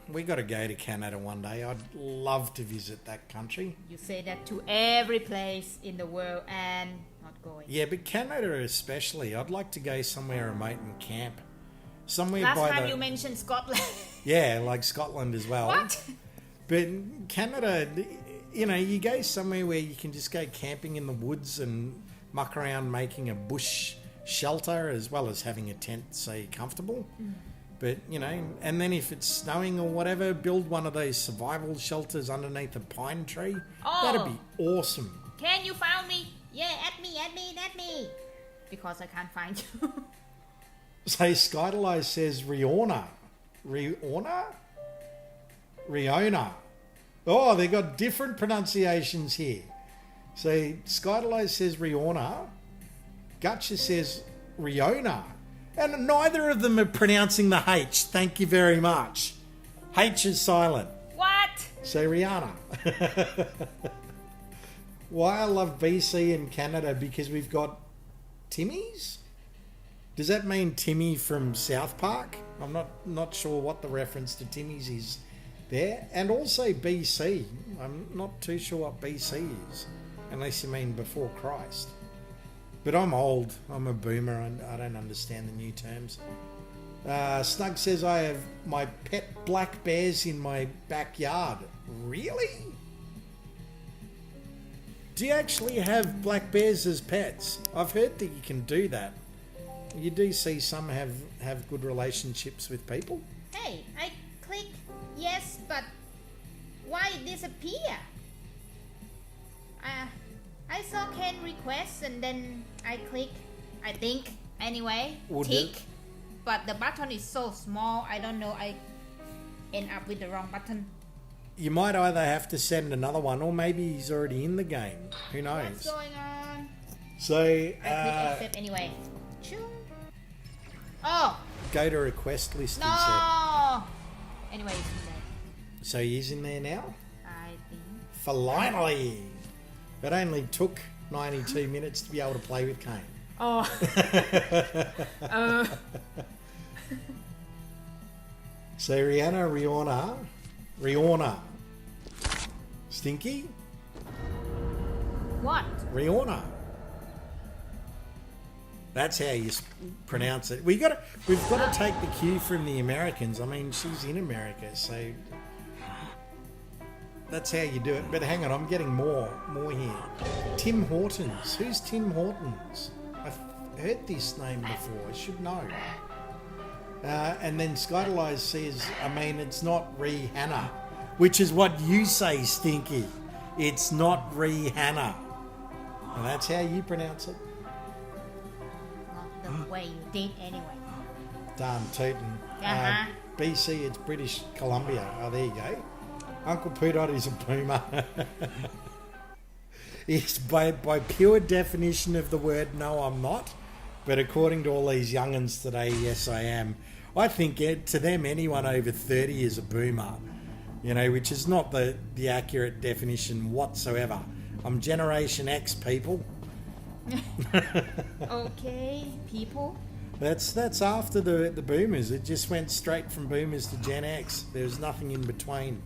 we got to go to Canada one day. I'd love to visit that country.
You say that to every place in the world and not going.
Yeah, but Canada especially. I'd like to go somewhere remote and camp. Somewhere
Last
by
time
the...
you mentioned Scotland.
Yeah, like Scotland as well.
What?
But Canada, you know, you go somewhere where you can just go camping in the woods and muck around making a bush shelter as well as having a tent so you're comfortable. But, you know, and then if it's snowing or whatever, build one of those survival shelters underneath a pine tree.
Oh.
That'd be awesome.
Can you find me? Yeah, add me. Because I can't find you.
So Skydelize says Riona. Riona. Oh, they got different pronunciations here. So Skydelize says Riona. Gutcha says Riona. And neither of them are pronouncing the H. Thank you very much. H is silent.
What?
So Rihanna. Why I love BC and Canada, because we've got Timmy's. Does that mean Timmy from South Park? I'm not sure what the reference to Timmy's is there. And also BC. I'm not too sure what BC is, unless you mean before Christ. But I'm old. I'm a boomer. I don't understand the new terms. Snug says I have my pet black bears in my backyard. Really? Do you actually have black bears as pets? I've heard that you can do that. You do see some have good relationships with people.
Hey, I click yes, but why it disappear? I saw can request and then I click, I think, anyway,
Would
tick.
it?
But the button is so small, I don't know, I end up with the wrong button.
You might either have to send another one, or maybe he's already in the game. Who knows?
What's going on?
So,
I click accept anyway. Choo. Oh,
go to request list, he said.
no! Anyway, it's in there.
So he's in there now?
I think.
Finally! It only took 92 minutes to be able to play with Kane.
Oh.
So Rihanna. Stinky?
What?
Rihanna. That's how you pronounce it. We've got to take the cue from the Americans. I mean, she's in America, so that's how you do it. But hang on, I'm getting more here. Tim Hortons. Who's Tim Hortons? I've heard this name before. I should know. And then Skydelize says, I mean, it's not Rihanna, which is what you say, Stinky. It's not Rihanna. And that's how you pronounce it.
Not the way you did anyway.
Darn tootin'.
Uh-huh.
BC, it's British Columbia. Oh, there you go. Uncle Poodot is a boomer. It's by pure definition of the word, no, I'm not. But according to all these young'uns today, yes, I am. I think to them, anyone over 30 is a boomer, you know, which is not the accurate definition whatsoever. I'm Generation X, people.
Okay, people.
That's after the boomers. It just went straight from boomers to Gen X. There's nothing in between.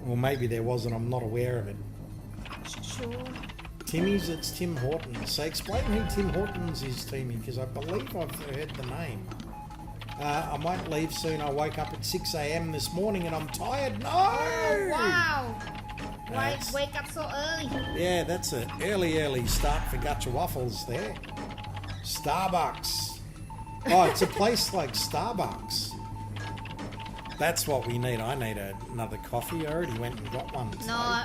Or maybe there wasn't, I'm not aware of it.
Sure.
Timmy's, it's Tim Hortons. So explain who Tim Hortons is to me, because I believe I've heard the name. I might leave soon. I woke up at 6 a.m. this morning and I'm tired. No!
Oh, wow. Why
That's-
wake up so early?
Yeah, that's an early start for Gutcha Waffles there. Starbucks. Oh, it's a place like Starbucks. That's what we need. I need another coffee. I already went and got one today.
No,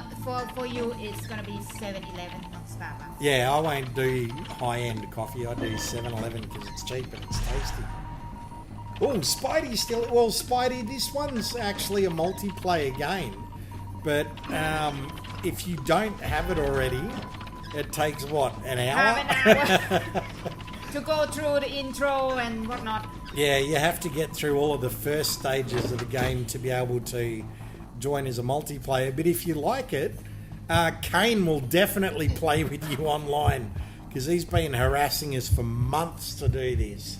for you, it's gonna be 7-Eleven, not Starbucks.
Yeah, I won't do high-end coffee. I do 7-Eleven because it's cheap and it's tasty. Oh, Spidey's still... Well, Spidey, this one's actually a multiplayer game. But if you don't have it already, it takes, what, an hour?
Half an hour to go through the intro and whatnot.
Yeah, you have to get through all of the first stages of the game to be able to join as a multiplayer. But if you like it, Kane will definitely play with you online because he's been harassing us for months to do this.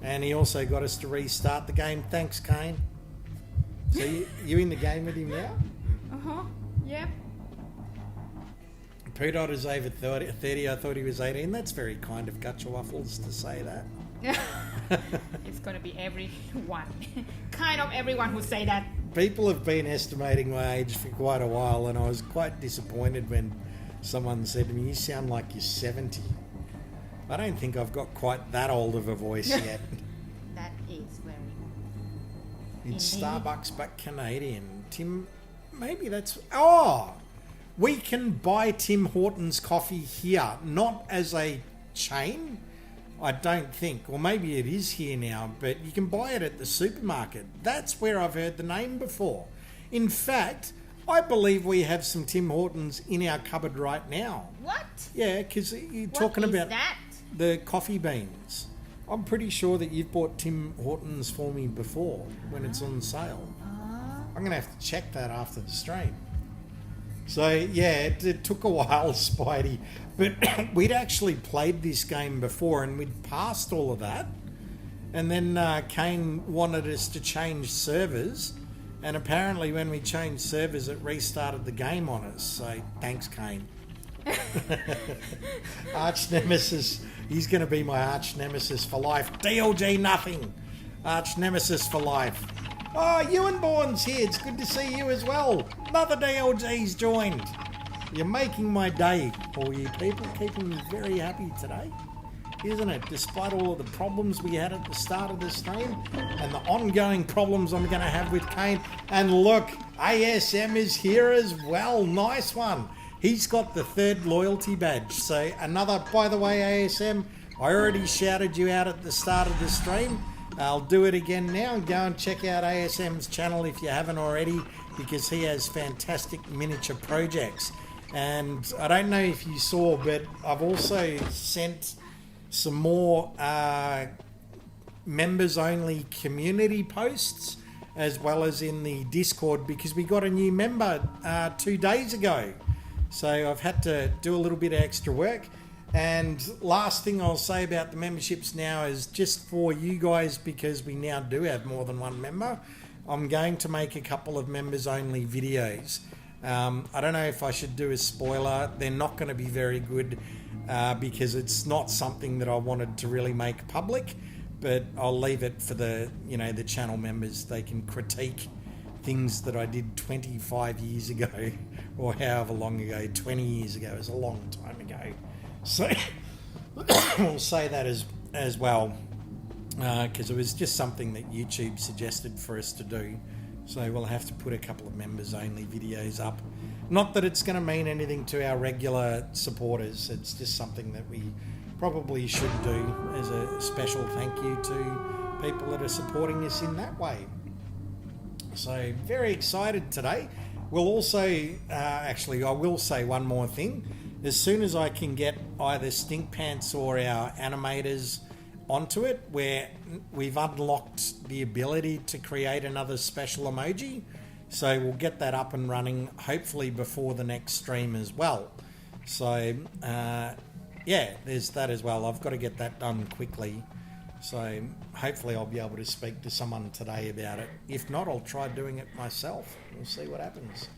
And he also got us to restart the game. Thanks, Kane. So you in the game with him now?
Uh-huh, yep.
Poodot is over 30. I thought he was 18. That's very kind of Gutchawaffles to say that.
It's gonna be everyone. Kind of everyone who say that.
People have been estimating my age for quite a while, and I was quite disappointed when someone said to me, "You sound like you're 70." I don't think I've got quite that old of a voice yet.
That is very...
It's
Indeed.
Starbucks but Canadian. Tim, maybe that's... Oh! We can buy Tim Hortons coffee here, not as a chain, I don't think. Or maybe it is here now, but you can buy it at the supermarket. That's where I've heard the name before. In fact, I believe we have some Tim Hortons in our cupboard right now.
What?
Yeah, because you're
What
talking
is
about
that?
the coffee beans. I'm pretty sure that you've bought Tim Hortons for me before when it's on sale. I'm going to have to check that after the stream. So, yeah, it took a while, Spidey. But we'd actually played this game before and we'd passed all of that. And then Kane wanted us to change servers. And apparently when we changed servers, it restarted the game on us. So, thanks, Kane. Arch Nemesis. He's going to be my arch nemesis for life. DLG nothing. Arch nemesis for life. Oh, Ewanborn's here. It's good to see you as well. Another DLG's joined. You're making my day, all you people. Keeping me very happy today, isn't it? Despite all of the problems we had at the start of the stream and the ongoing problems I'm going to have with Kane. And look, ASM is here as well. Nice one. He's got the 3rd loyalty badge. So another, by the way, ASM, I already shouted you out at the start of the stream. I'll do it again now. Go and check out ASM's channel if you haven't already, because he has fantastic miniature projects. And I don't know if you saw, but I've also sent some more members-only community posts, as well as in the Discord, because we got a new member 2 days ago. So I've had to do a little bit of extra work. And last thing I'll say about the memberships now is just for you guys, because we now do have more than one member, I'm going to make a couple of members-only videos. I don't know if I should do a spoiler. They're not going to be very good because it's not something that I wanted to really make public, but I'll leave it for the channel members. They can critique things that I did 25 years ago or however long ago. 20 years ago is a long time ago. So we'll say that as well, because it was just something that YouTube suggested for us to do. So we'll have to put a couple of members-only videos up. Not that it's going to mean anything to our regular supporters. It's just something that we probably should do as a special thank you to people that are supporting us in that way. So very excited today. We'll also, I will say one more thing. As soon as I can get either Stink Pants or our animators onto it, where we've unlocked the ability to create another special emoji. So we'll get that up and running hopefully before the next stream as well. So there's that as well. I've got to get that done quickly. So hopefully I'll be able to speak to someone today about it. If not, I'll try doing it myself. We'll see what happens.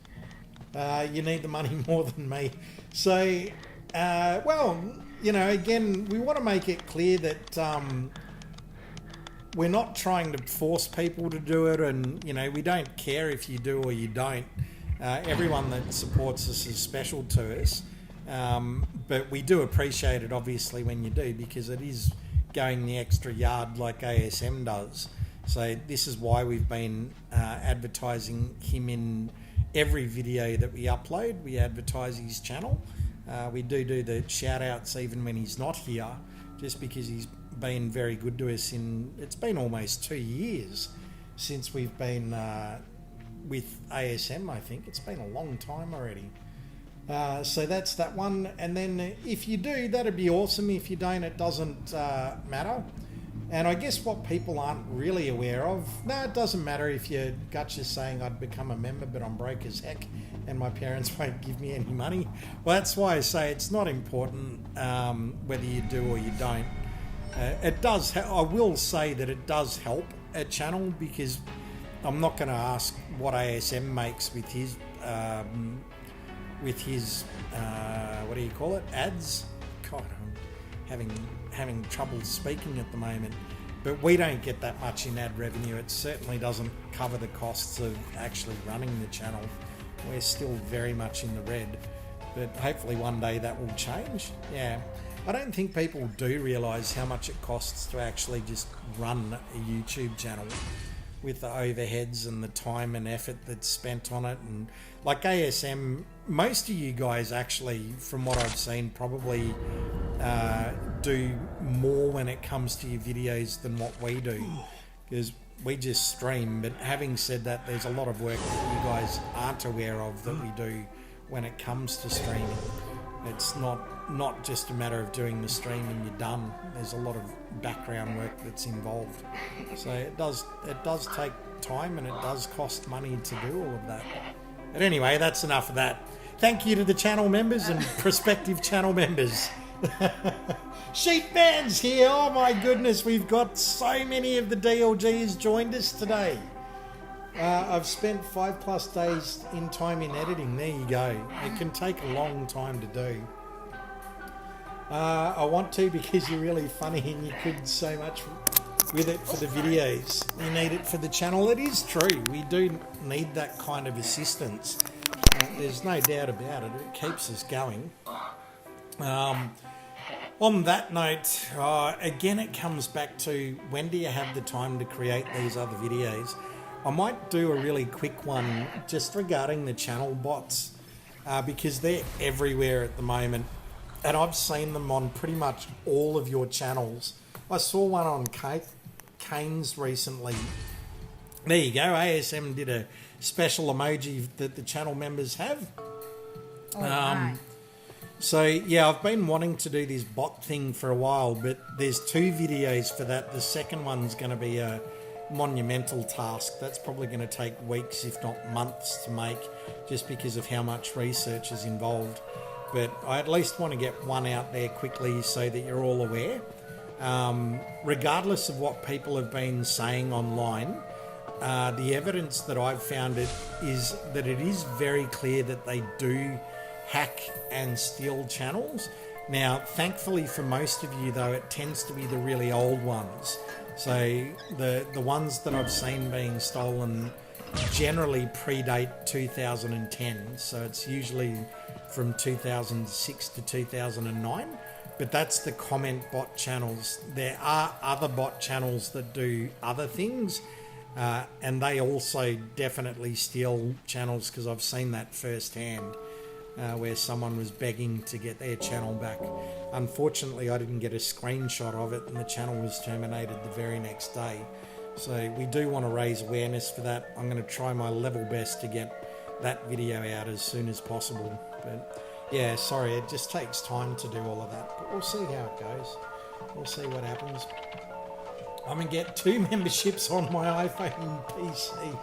You need the money more than me. So, again, we want to make it clear that we're not trying to force people to do it, and, we don't care if you do or you don't. Everyone that supports us is special to us, but we do appreciate it, obviously, when you do, because it is going the extra yard like ASM does. So this is why we've been advertising him in every video that we upload. We advertise his channel. We do the shout outs even when he's not here, just because he's been very good to us. It's been almost 2 years since we've been with ASM. I think it's been a long time already. So that's that one. And then if you do, that'd be awesome. If you don't, it doesn't matter. And I guess what people aren't really aware of, no, it doesn't matter if your gut's just saying I'd become a member, but I'm broke as heck and my parents won't give me any money. Well, that's why I say it's not important whether you do or you don't. It does. I will say that it does help a channel, because I'm not going to ask what ASM makes with his what do you call it? Ads. God, I'm having trouble speaking at the moment. But we don't get that much in ad revenue. It certainly doesn't cover the costs of actually running the channel. We're still very much in the red. But hopefully one day that will change. Yeah. I don't think people do realise how much it costs to actually just run a YouTube channel, with the overheads and the time and effort that's spent on it. And like ASM, most of you guys actually, from what I've seen, probably do more when it comes to your videos than what we do, because we just stream. But having said that, there's a lot of work that you guys aren't aware of that we do when it comes to streaming. It's not just a matter of doing the stream and you're done. There's a lot of background work that's involved. So it does take time, and it does cost money to do all of that. But anyway, that's enough of that. Thank you to the channel members and prospective channel members. Sheep Man's here. Oh my goodness, we've got so many of the DLGs joined us today. I've spent 5+ days in time in editing. There you go. It can take a long time to do. I want to, because you're really funny and you could so much with it for the videos. You need it for the channel. It is true. We do need that kind of assistance. There's no doubt about it. It keeps us going. On that note, again, it comes back to, when do you have the time to create these other videos? I might do a really quick one just regarding the channel bots, because they're everywhere at the moment, and I've seen them on pretty much all of your channels. I saw one on Kane's recently. There you go. ASM did a special emoji that the channel members have. So yeah, I've been wanting to do this bot thing for a while, but there's 2 videos for that. The second one's going to be a monumental task. That's probably going to take weeks, if not months, to make, just because of how much research is involved. But I at least want to get one out there quickly so that you're all aware. Regardless of what people have been saying online, the evidence that I've found is that it is very clear that they do hack and steal channels. Now, thankfully for most of you though, it tends to be the really old ones. So the ones that I've seen being stolen generally predate 2010. So it's usually from 2006 to 2009. But that's the comment bot channels. There are other bot channels that do other things. And they also definitely steal channels, because I've seen that firsthand. Where someone was begging to get their channel back. Unfortunately, I didn't get a screenshot of it, and the channel was terminated the very next day. So we do want to raise awareness for that. I'm going to try my level best to get that video out as soon as possible. But yeah, sorry, it just takes time to do all of that. But we'll see how it goes. We'll see what happens. I'm going to get 2 memberships on my iPhone and PC.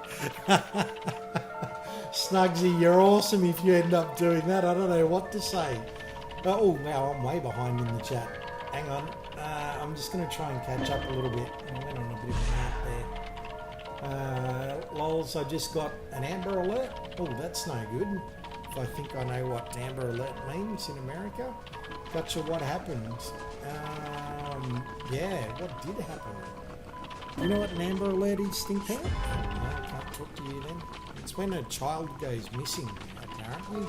Snugsy, you're awesome if you end up doing that. I don't know what to say. Oh, wow, I'm way behind in the chat. Hang on. I'm just going to try and catch up a little bit. I went on a bit of a rant there. Lols, I just got an Amber Alert. Oh, that's no good. If I think I know what Amber Alert means in America. Gotcha, what happened? Yeah, what did happen? You know what an Amber Alert is, Stinkpan? No, I can't talk to you then. It's when a child goes missing, apparently.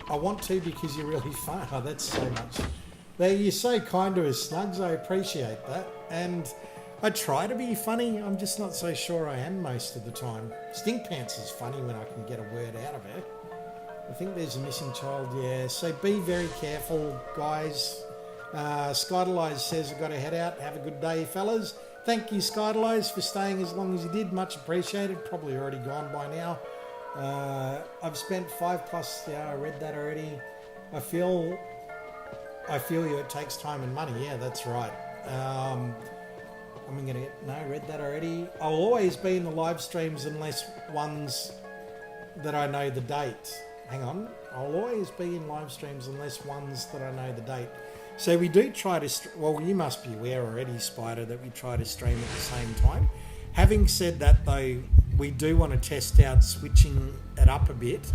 I want to, because you're really fun. Oh, that's You're so kind to us, Snugs. I appreciate that. And I try to be funny. I'm just not so sure I am most of the time. Stink Pants is funny when I can get a word out of her. I think there's a missing child, yeah. So be very careful, guys. Skydelize says, I've got to head out. Have a good day, fellas. Thank you, Skydelize, for staying as long as you did. Much appreciated. Probably already gone by now. I've spent 5+. Yeah, I read that already. I feel you. It takes time and money. Yeah, that's right. Read that already. I'll always be in the live streams unless ones that I know the date. Hang on. I'll always be in live streams unless ones that I know the date. So we do try to... Well, you must be aware already, Spider, that we try to stream at the same time. Having said that, though, we do want to test out switching it up a bit.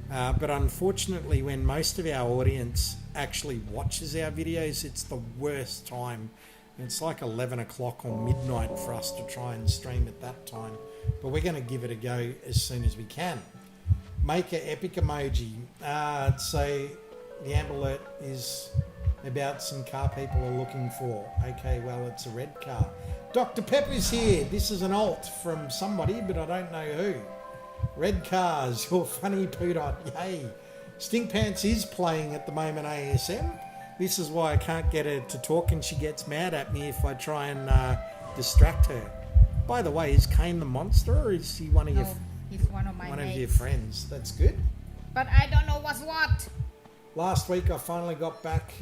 But unfortunately, when most of our audience actually watches our videos, it's the worst time. It's like 11 o'clock or midnight for us to try and stream at that time. But we're going to give it a go as soon as we can. Make an epic emoji. So the Amber Alert is about some car people are looking for. Okay, well, it's a red car. Dr. Pepper's here. This is an alt from somebody, but I don't know who. Red cars, you're funny, Poodot. Yay. Stink Pants is playing at the moment, ASM. This is why I can't get her to talk, and she gets mad at me if I try and distract her. By the way, is Kane the monster, or is he one of
he's one of my
one
mates.
of your friends? That's good.
But I don't know what's what.
Last week I finally got back,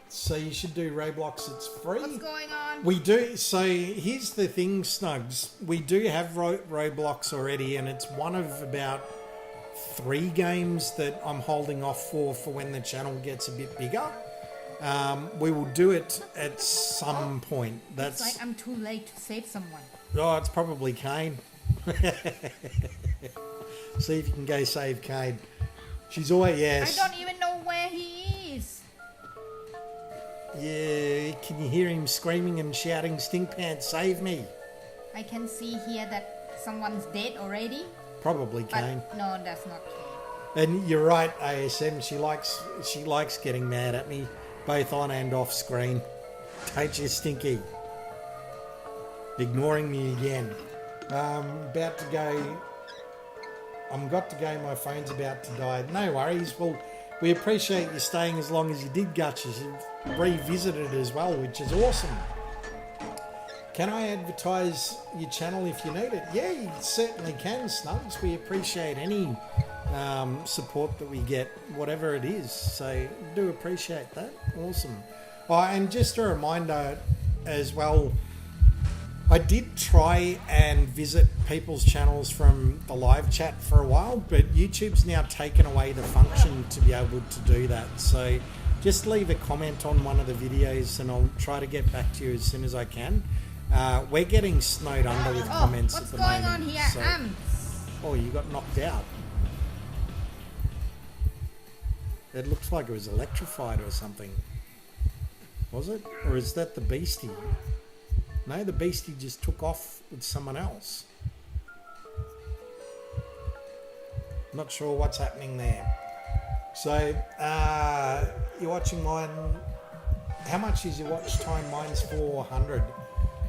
so you should do Roblox. It's free.
What's going on?
We do. So here's the thing, Snugs. We do have Roblox already, and it's one of about 3 games that I'm holding off for when the channel gets a bit bigger. We will do it at some point. That's
It's like I'm too late to save someone.
Oh, it's probably Kane. See if you can go save Kane. She's always, yes.
I don't even know where he is.
Yeah, can you hear him screaming and shouting, Stink Pants, save me?
I can see here that someone's dead already.
Probably
But
Kane.
no, that's not Kane.
And you're right, ASM, she likes getting mad at me, both on and off screen. Don't you, Stinky? Ignoring me again. About to go... got to go, my phone's about to die. No worries, well, we appreciate you staying as long as you did, Gutches. You've revisited as well, which is awesome. Can I advertise your channel if you need it? Yeah, you certainly can, Snugs. We appreciate any support that we get, whatever it is. So do appreciate that. Awesome. Oh, and just a reminder as well, I did try and visit people's channels from the live chat for a while, but YouTube's now taken away the function to be able to do that. So just leave a comment on one of the videos and I'll try to get back to you as soon as I can. We're getting snowed under with comments at the moment.
What's going on here?
Oh, you got knocked out. It looks like it was electrified or something. Was it? Or is that the beastie? No, the beastie just took off with someone else. Not sure what's happening there. So, you're watching mine. How much is your watch time? Mine's 400.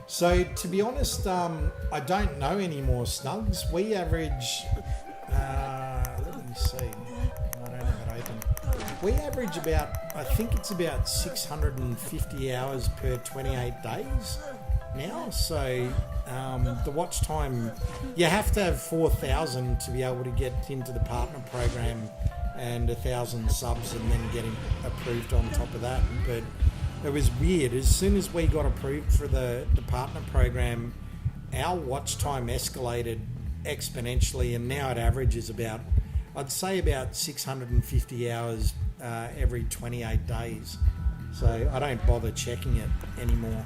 So, to be honest, I don't know anymore, Snugs. We average... let me see. I don't have it open. We average about, I think it's about 650 hours per 28 days now. So, the watch time... You have to have 4,000 to be able to get into the partner program and 1,000 subs and then getting approved on top of that. But it was weird. As soon as we got approved for the partner program, our watch time escalated exponentially, and now it averages about, I'd say about 650 hours every 28 days. So I don't bother checking it anymore.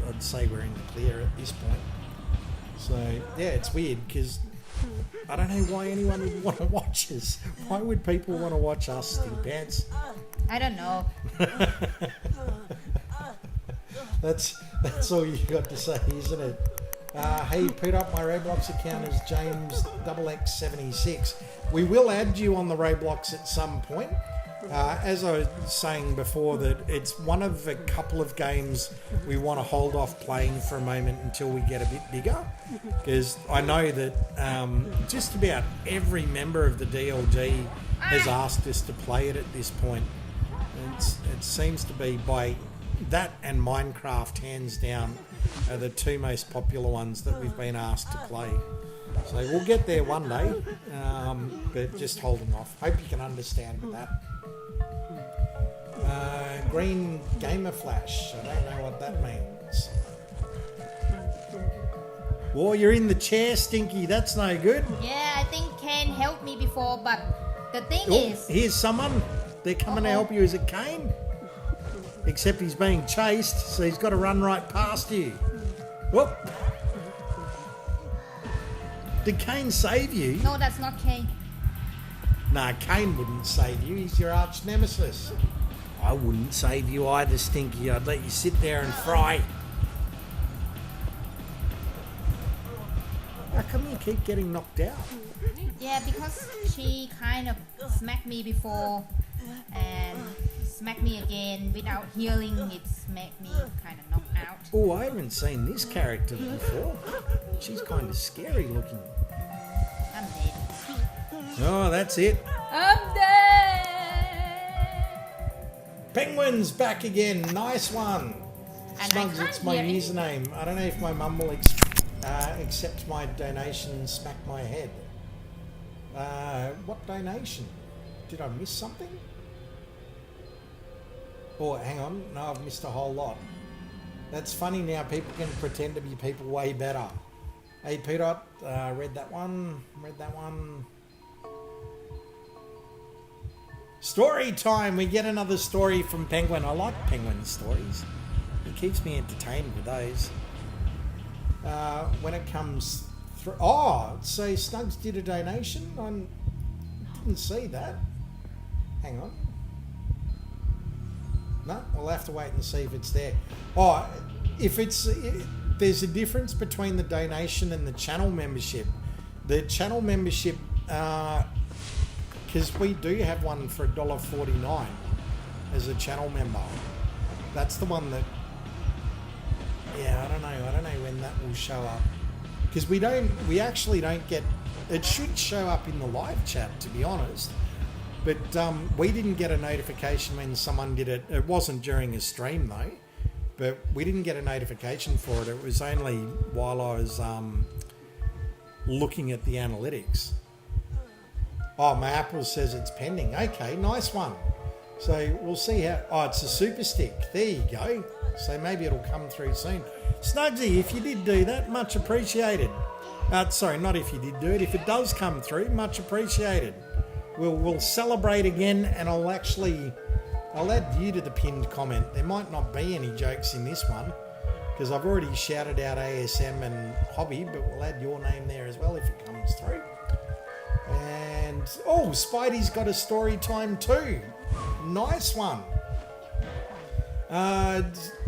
I'd say we're in the clear at this point. So yeah, it's weird because I don't know why anyone would want to watch us. Why would people want to watch us, Stink Pants?
I don't know.
That's all you got to say, isn't it? Hey, put up my Roblox account as James XX76. We will add you on the Roblox at some point. As I was saying before, that it's one of a couple of games we want to hold off playing for a moment until we get a bit bigger, because I know that just about every member of the DLG has asked us to play it at this point. It seems to be, by that and Minecraft, hands down, are the two most popular ones that we've been asked to play. So we'll get there one day, but just holding off. Hope you can understand with that. Green Gamer Flash. I don't know what that means. Well, you're in the chair, Stinky. That's no good.
Yeah, I think Kane helped me before, but the thing
Oh,
is...
here's someone. They're coming to help you. Is it Kane? Except he's being chased, so he's got to run right past you. Whoop. Did Kane save you?
No, that's not Kane.
Nah, Kane wouldn't save you. He's your arch nemesis. I wouldn't save you either, Stinky. I'd let you sit there and fry. How come you keep getting knocked out?
Yeah, because she kind of smacked me before and smacked me again without healing. It smacked me kind of knocked out.
Oh, I haven't seen this character before. She's kind of scary looking.
I'm dead.
Oh, that's it.
I'm dead!
Penguin's back again. Nice one.
And
Smugs,
I
it's
can't
my
hear
username. I don't know if my mum will accept my donation and smack my head. What donation? Did I miss something? Oh, hang on. No, I've missed a whole lot. That's funny now. People can pretend to be people way better. Hey, Peter, read that one. Read that one. Story time. We get another story from Penguin. I like Penguin's stories. He keeps me entertained with those. When it comes through... Oh, so Snugs did a donation? I didn't see that. Hang on. No, we'll have to wait and see if it's there. Oh, if it's... There's a difference between the donation and the channel membership. The channel membership... because we do have one for $1.49 as a channel member. That's the one that... Yeah, I don't know when that will show up. Because we actually don't get... It should show up in the live chat, to be honest. But we didn't get a notification when someone did it. It wasn't during a stream, though. But we didn't get a notification for it. It was only while I was looking at the analytics. Oh, my Apple says it's pending. Okay, nice one. So we'll see how... Oh, it's a super stick. There you go. So maybe it'll come through soon. Snugsy, if you did do that, much appreciated. Sorry, not if you did do it. If it does come through, much appreciated. We'll celebrate again, and I'll add you to the pinned comment. There might not be any jokes in this one, because I've already shouted out ASM and Hobby, but we'll add your name there as well if it comes through. And, oh, Spidey's got a story time too. Nice one.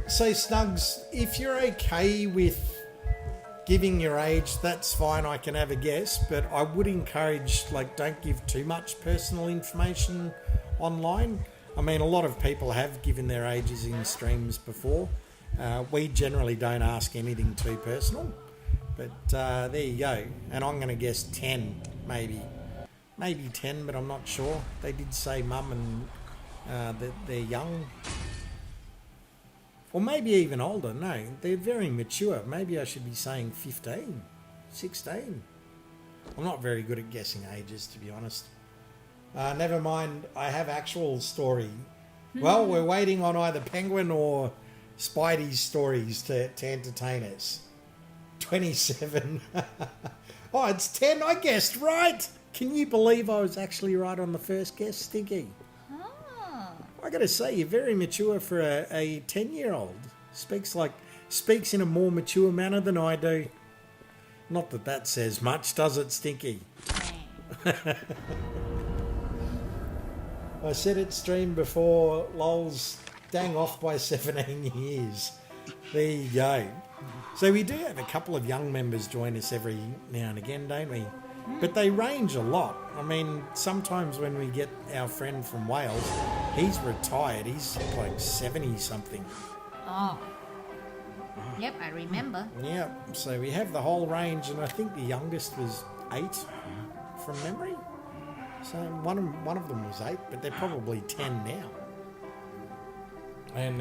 So, Snugs, if you're okay with giving your age, that's fine. I can have a guess, but I would encourage, don't give too much personal information online. I mean, a lot of people have given their ages in streams before. We generally don't ask anything too personal, but there you go. And I'm going to guess 10, maybe 10, but I'm not sure. They did say mum and that they're young. Or maybe even older. No, they're very mature. Maybe I should be saying 15, 16. I'm not very good at guessing ages, to be honest. Never mind, I have actual story. Well, we're waiting on either Penguin or Spidey's stories to entertain us. 27. Oh, it's 10. I guessed right. Can you believe I was actually right on the first guess, Stinky? I got to say, you're very mature for a 10-year-old. Speaks in a more mature manner than I do. Not that that says much, does it, Stinky? I said it streamed before, lols, dang off by 17 years. There you go. So we do have a couple of young members join us every now and again, don't we? But they range a lot. I mean, sometimes when we get our friend from Wales, he's retired. He's like 70-something.
Oh. Yep, I remember.
Yeah, so we have the whole range, and I think the youngest was 8 from memory. So one of them was 8, but they're probably 10 now. And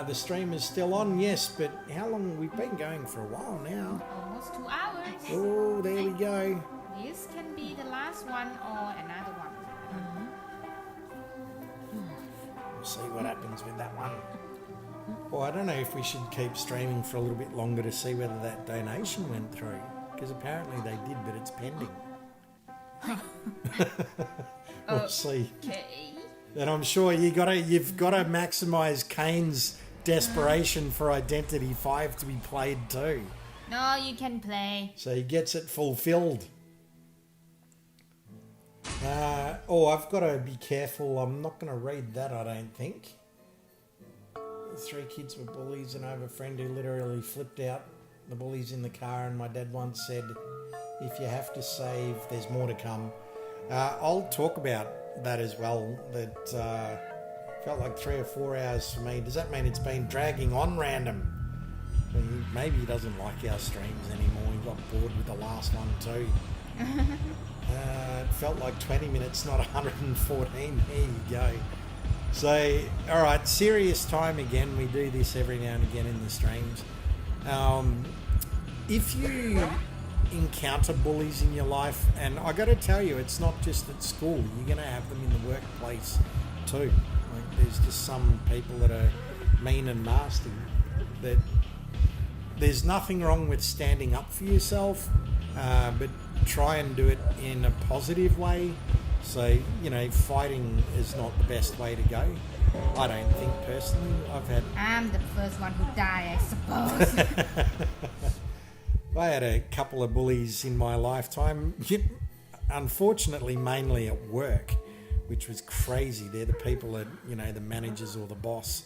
the stream is still on, yes, but how long? We've been going for a while now.
Almost 2 hours.
Oh, there we go.
This can be the last one or another one.
We'll see what happens with that one. Well, I don't know if we should keep streaming for a little bit longer to see whether that donation went through, because apparently they did, but it's pending. We'll see.
Okay.
And I'm sure you've got to maximise Kane's desperation for Identity 5 to be played too.
No, you can play.
So he gets it fulfilled. I've got to be careful. I'm not going to read that, I don't think. 3 kids were bullies, and I have a friend who literally flipped out the bullies in the car, and my dad once said, if you have to save, there's more to come. I'll talk about that as well. That felt like 3 or 4 hours for me. Does that mean it's been dragging on random? Maybe he doesn't like our streams anymore. He got bored with the last one too. It felt like 20 minutes, not 114. There you go. So, all right, serious time again. We do this every now and again in the streams. If you encounter bullies in your life, and I got to tell you, it's not just at school. You're going to have them in the workplace too. Like, there's just some people that are mean and nasty. That there's nothing wrong with standing up for yourself, but try and do it in a positive way. So, fighting is not the best way to go. I don't think personally.
I'm the first one who died, I suppose.
I had a couple of bullies in my lifetime. Unfortunately, mainly at work, which was crazy. They're the people that, the managers or the boss.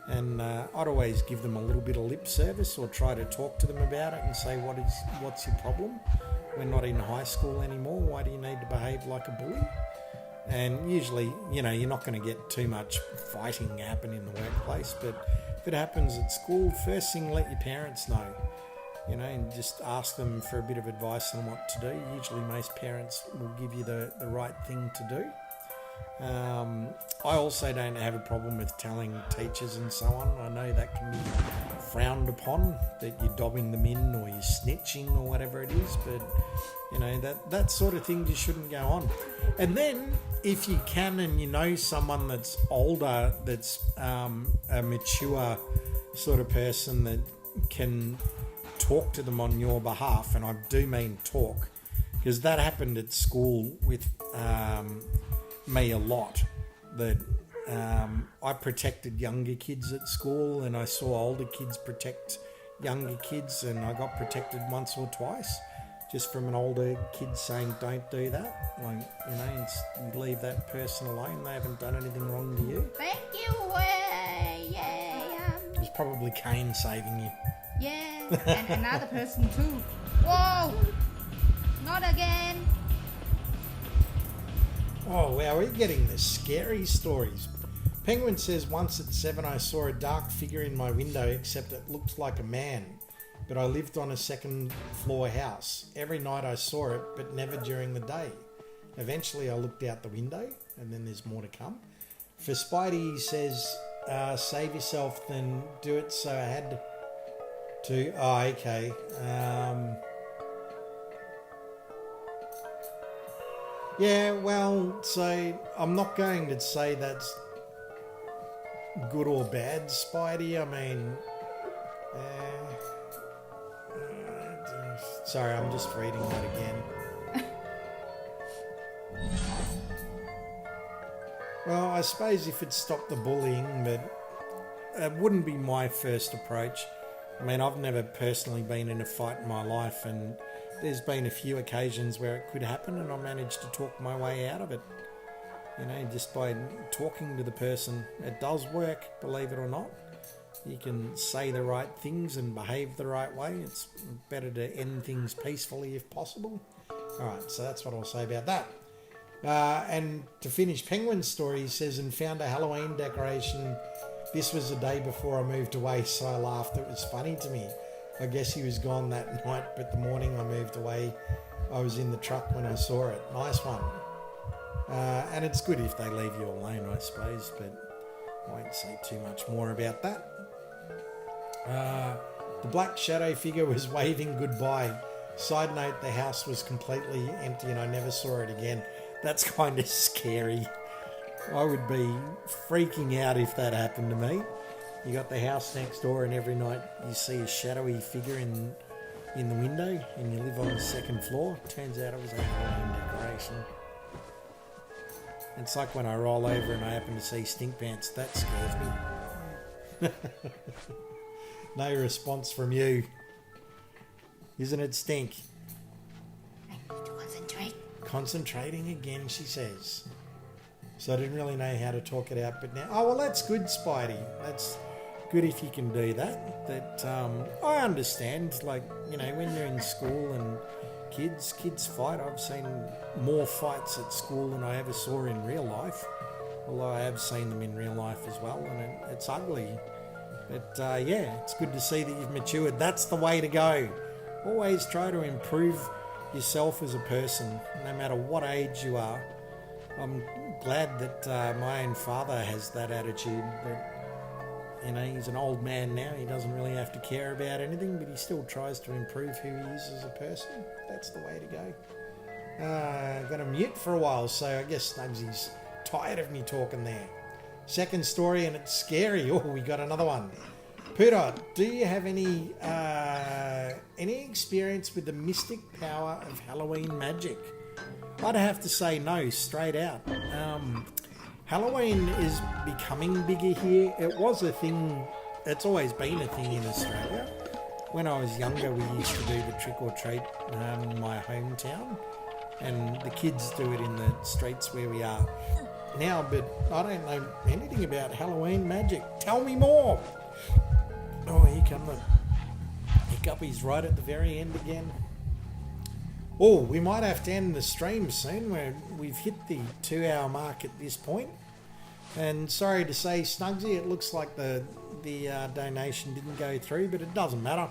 And I'd always give them a little bit of lip service or try to talk to them about it and say, what's your problem? We're not in high school anymore. Why do you need to behave like a bully? And usually, you're not going to get too much fighting happen in the workplace. But if it happens at school, first thing, let your parents know. And just ask them for a bit of advice on what to do. Usually most parents will give you the right thing to do. I also don't have a problem with telling teachers and so on. I know that can be frowned upon, that you're dobbing them in or you're snitching or whatever it is, but that sort of thing just shouldn't go on. And then if you can and you know someone that's older, that's a mature sort of person that can talk to them on your behalf, and I do mean talk, because that happened at school with me a lot, that I protected younger kids at school, and I saw older kids protect younger kids, and I got protected once or twice just from an older kid saying don't do that. You leave that person alone. They haven't done anything wrong to you.
Thank you.
It was probably Kane saving you.
Yeah, and another person too. Whoa! Not again.
Oh, wow, we're getting the scary stories. Penguin says, once at 7 I saw a dark figure in my window, except it looked like a man. But I lived on a 2nd floor house. Every night I saw it, but never during the day. Eventually I looked out the window, and then there's more to come. For Spidey, he says, save yourself, then do it, so I had to... Oh, okay. Yeah, well, so I'm not going to say that's good or bad, Spidey. I mean... sorry, I'm just reading that again. Well, I suppose if it stopped the bullying, but it wouldn't be my first approach. I mean, I've never personally been in a fight in my life, and there's been a few occasions where it could happen, and I managed to talk my way out of it. Just by talking to the person. It does work, believe it or not. You can say the right things and behave the right way. It's better to end things peacefully if possible. Alright, so that's what I'll say about that. And to finish Penguin's story, he says, and found a Halloween decoration. This was the day before I moved away, so I laughed. It was funny to me. I guess he was gone that night, but the morning I moved away, I was in the truck when I saw it. Nice one. And it's good if they leave you alone, I suppose, but I won't say too much more about that. The black shadow figure was waving goodbye. Side note, the house was completely empty and I never saw it again. That's kind of scary. I would be freaking out if that happened to me. You got the house next door and every night you see a shadowy figure in the window and you live on the second floor. Turns out it was a Halloween decoration. It's like when I roll over and I happen to see stink pants. That scares me. No response from you. Isn't it stink?
I need to concentrate.
Concentrating again, she says. So I didn't really know how to talk it out, but now... Oh, well, that's good, Spidey. That's good if you can do that. But I understand, like, you know, when you're in school and kids fight. I've seen more fights at school than I ever saw in real life. Although I have seen them in real life as well, and it's ugly. But yeah, it's good to see that you've matured. That's the way to go. Always try to improve yourself as a person, no matter what age you are. I'm glad that my own father has that attitude, that, you know, he's an old man now. He doesn't really have to care about anything, but he still tries to improve who he is as a person. That's the way to go. Going to mute for a while, so I guess Snugsy's tired of me talking there. Second story, and it's scary. Oh, we got another one. Poodle, do you have any experience with the mystic power of Halloween magic? I'd have to say no, straight out. Halloween is becoming bigger here. It was a thing, it's always been a thing in Australia. When I was younger, we used to do the trick or treat in my hometown, and the kids do it in the streets where we are now, but I don't know anything about Halloween magic. Tell me more. Oh, here come the hiccuppies right at the very end again. Oh, we might have to end the stream soon. We've hit the 2-hour mark at this point. And sorry to say, Snugsy, it looks like the donation didn't go through, but it doesn't matter.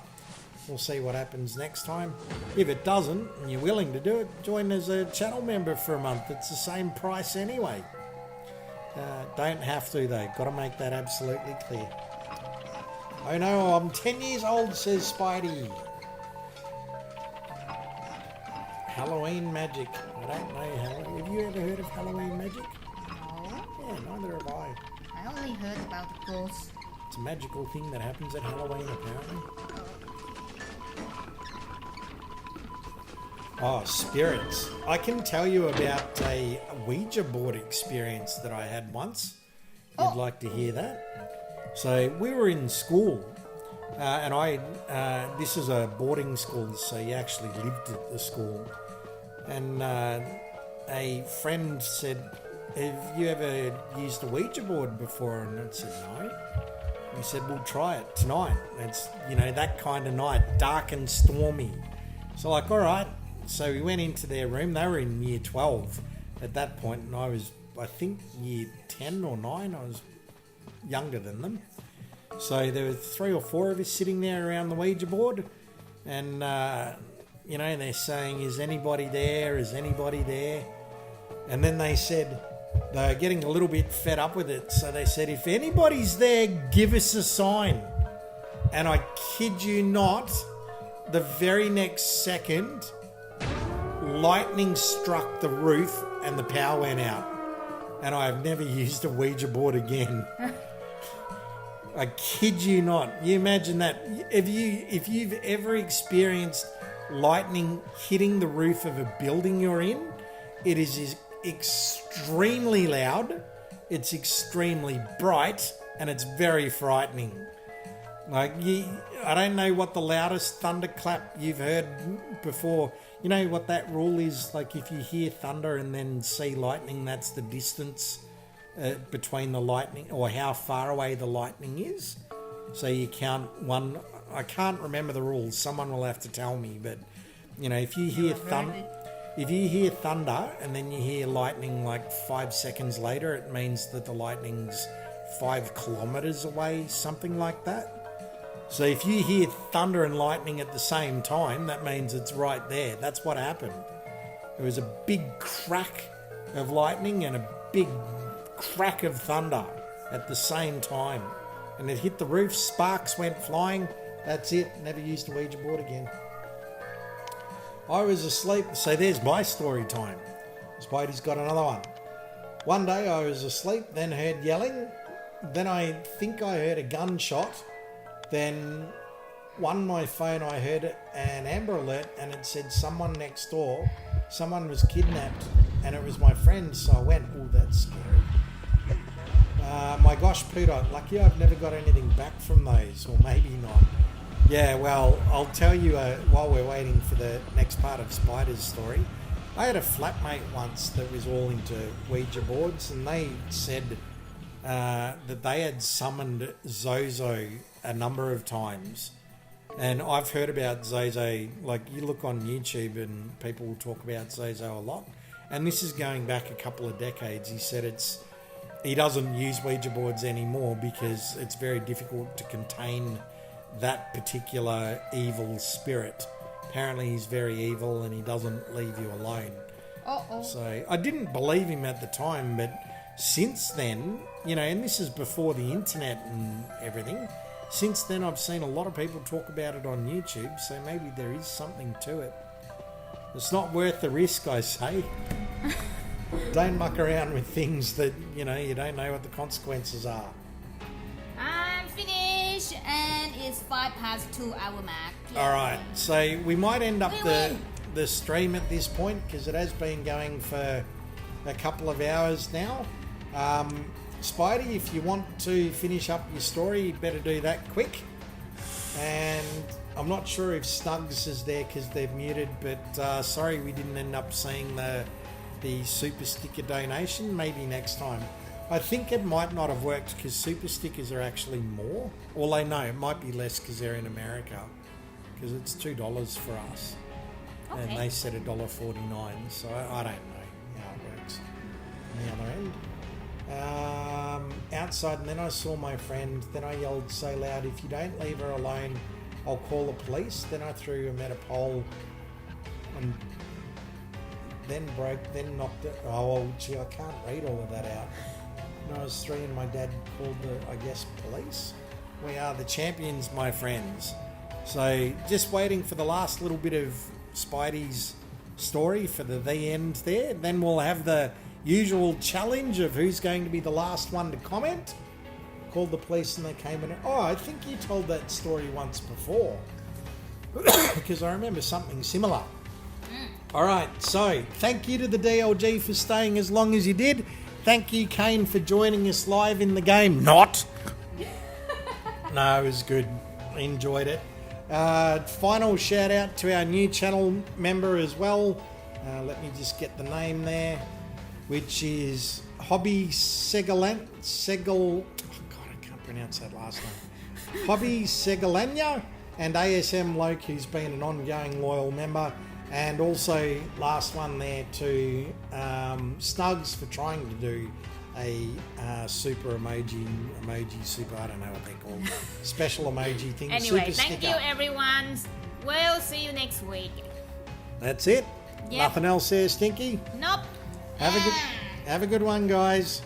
We'll see what happens next time. If it doesn't, and you're willing to do it, join as a channel member for a month. It's the same price anyway. Don't have to, though. Got to make that absolutely clear. Oh no, I'm 10 years old, says Spidey. Halloween magic. I don't know. Have you ever heard of Halloween magic?
No,
Yeah, neither have I.
I only heard about the ghosts.
It's a magical thing that happens at Halloween, apparently. Oh, spirits. I can tell you about a Ouija board experience that I had once. You'd like to hear that? So we were in school, and this is a boarding school, so you actually lived at the school. And a friend said, "Have you ever used a Ouija board before?" And I said, "No." He said, "We'll try it tonight." It's, you know, that kind of night, dark and stormy. So like, all right. So we went into their room. They were in year 12 at that point, and I was, I think, year 10 or 9. I was younger than them. So there were 3 or 4 of us sitting there around the Ouija board, and you know, they're saying, "Is anybody there? Is anybody there?" And then they said, they're getting a little bit fed up with it, so they said, "If anybody's there, give us a sign." And I kid you not, the very next second, lightning struck the roof and the power went out. And I've never used a Ouija board again. I kid you not. You imagine that. If you've ever experienced lightning hitting the roof of a building you're in, it is extremely loud, it's extremely bright, and it's very frightening. Like, I don't know what the loudest thunderclap you've heard before. You know what that rule is? Like, if you hear thunder and then see lightning, that's the distance between the lightning, or how far away the lightning is. So you count one. I can't remember the rules. Someone will have to tell me. But, you know, if you hear thunder, if you hear thunder and then you hear lightning like 5 seconds later, it means that the lightning's 5 kilometers away, something like that. So if you hear thunder and lightning at the same time, that means it's right there. That's what happened. There was a big crack of lightning and a big crack of thunder at the same time. And it hit the roof, sparks went flying. That's it, never used a Ouija board again. I was asleep, so there's my story time. Spidey's got another one. One day I was asleep, then heard yelling. Then I think I heard a gunshot. Then on my phone I heard an Amber Alert and it said someone next door, someone was kidnapped, and it was my friend, so I went, oh, that's scary. My gosh, Peter, lucky I've never got anything back from those, or maybe not. Yeah, well, I'll tell you while we're waiting for the next part of Spider's story, I had a flatmate once that was all into Ouija boards, and they said that they had summoned Zozo a number of times. And I've heard about Zozo, like you look on YouTube and people will talk about Zozo a lot. And this is going back a couple of decades. He said he doesn't use Ouija boards anymore because it's very difficult to contain that particular evil spirit. Apparently he's very evil and he doesn't leave you alone.
Uh-oh.
So I didn't believe him at the time, but since then, you know, and this is before the internet and everything, since then I've seen a lot of people talk about it on YouTube, so maybe there is something to it. It's not worth the risk, I say. Don't muck around with things that, you know, you don't know what the consequences are.
I'm finished, and it's 2:05 hour mark. Yeah.
All right, so we might end up
Wait.
the stream at this point because it has been going for a couple of hours now. Spidey, if you want to finish up your story, you better do that quick. And I'm not sure if Snugs is there because they've muted, but sorry we didn't end up seeing the super sticker donation. Maybe next time. I think it might not have worked because super stickers are actually more. Although no, it might be less because they're in America, because it's $2 for us.
Okay.
And they said $1.49, so I don't know how it works on the other end. Outside, and then I saw my friend, then I yelled so loud, if you don't leave her alone, I'll call the police. Then I threw him at a pole and then knocked it. Oh, gee, I can't read all of that out. When I was 3 and my dad called the, I guess, police. We are the champions, my friends. So just waiting for the last little bit of Spidey's story for the end there. Then we'll have the usual challenge of who's going to be the last one to comment. Called the police and they came in. Oh, I think you told that story once before. Because I remember something similar. All right, so thank you to the DLG for staying as long as you did. Thank you, Kane, for joining us live in the game. Not. No, it was good. I enjoyed it. Final shout out to our new channel member as well. Let me just get the name there, which is Hobby Segal. Oh God, I can't pronounce that last name. Hobby SEGALANYA and Asm Loke, who's been an ongoing loyal member. And also, last one there to Snugs for trying to do a super emoji super, I don't know what they're called, special emoji thing.
Anyway,
super
thank
sticker.
you everyone. We'll see you next week.
That's it.
Yep.
Nothing else there, Stinky.
Nope.
Have a good one, guys.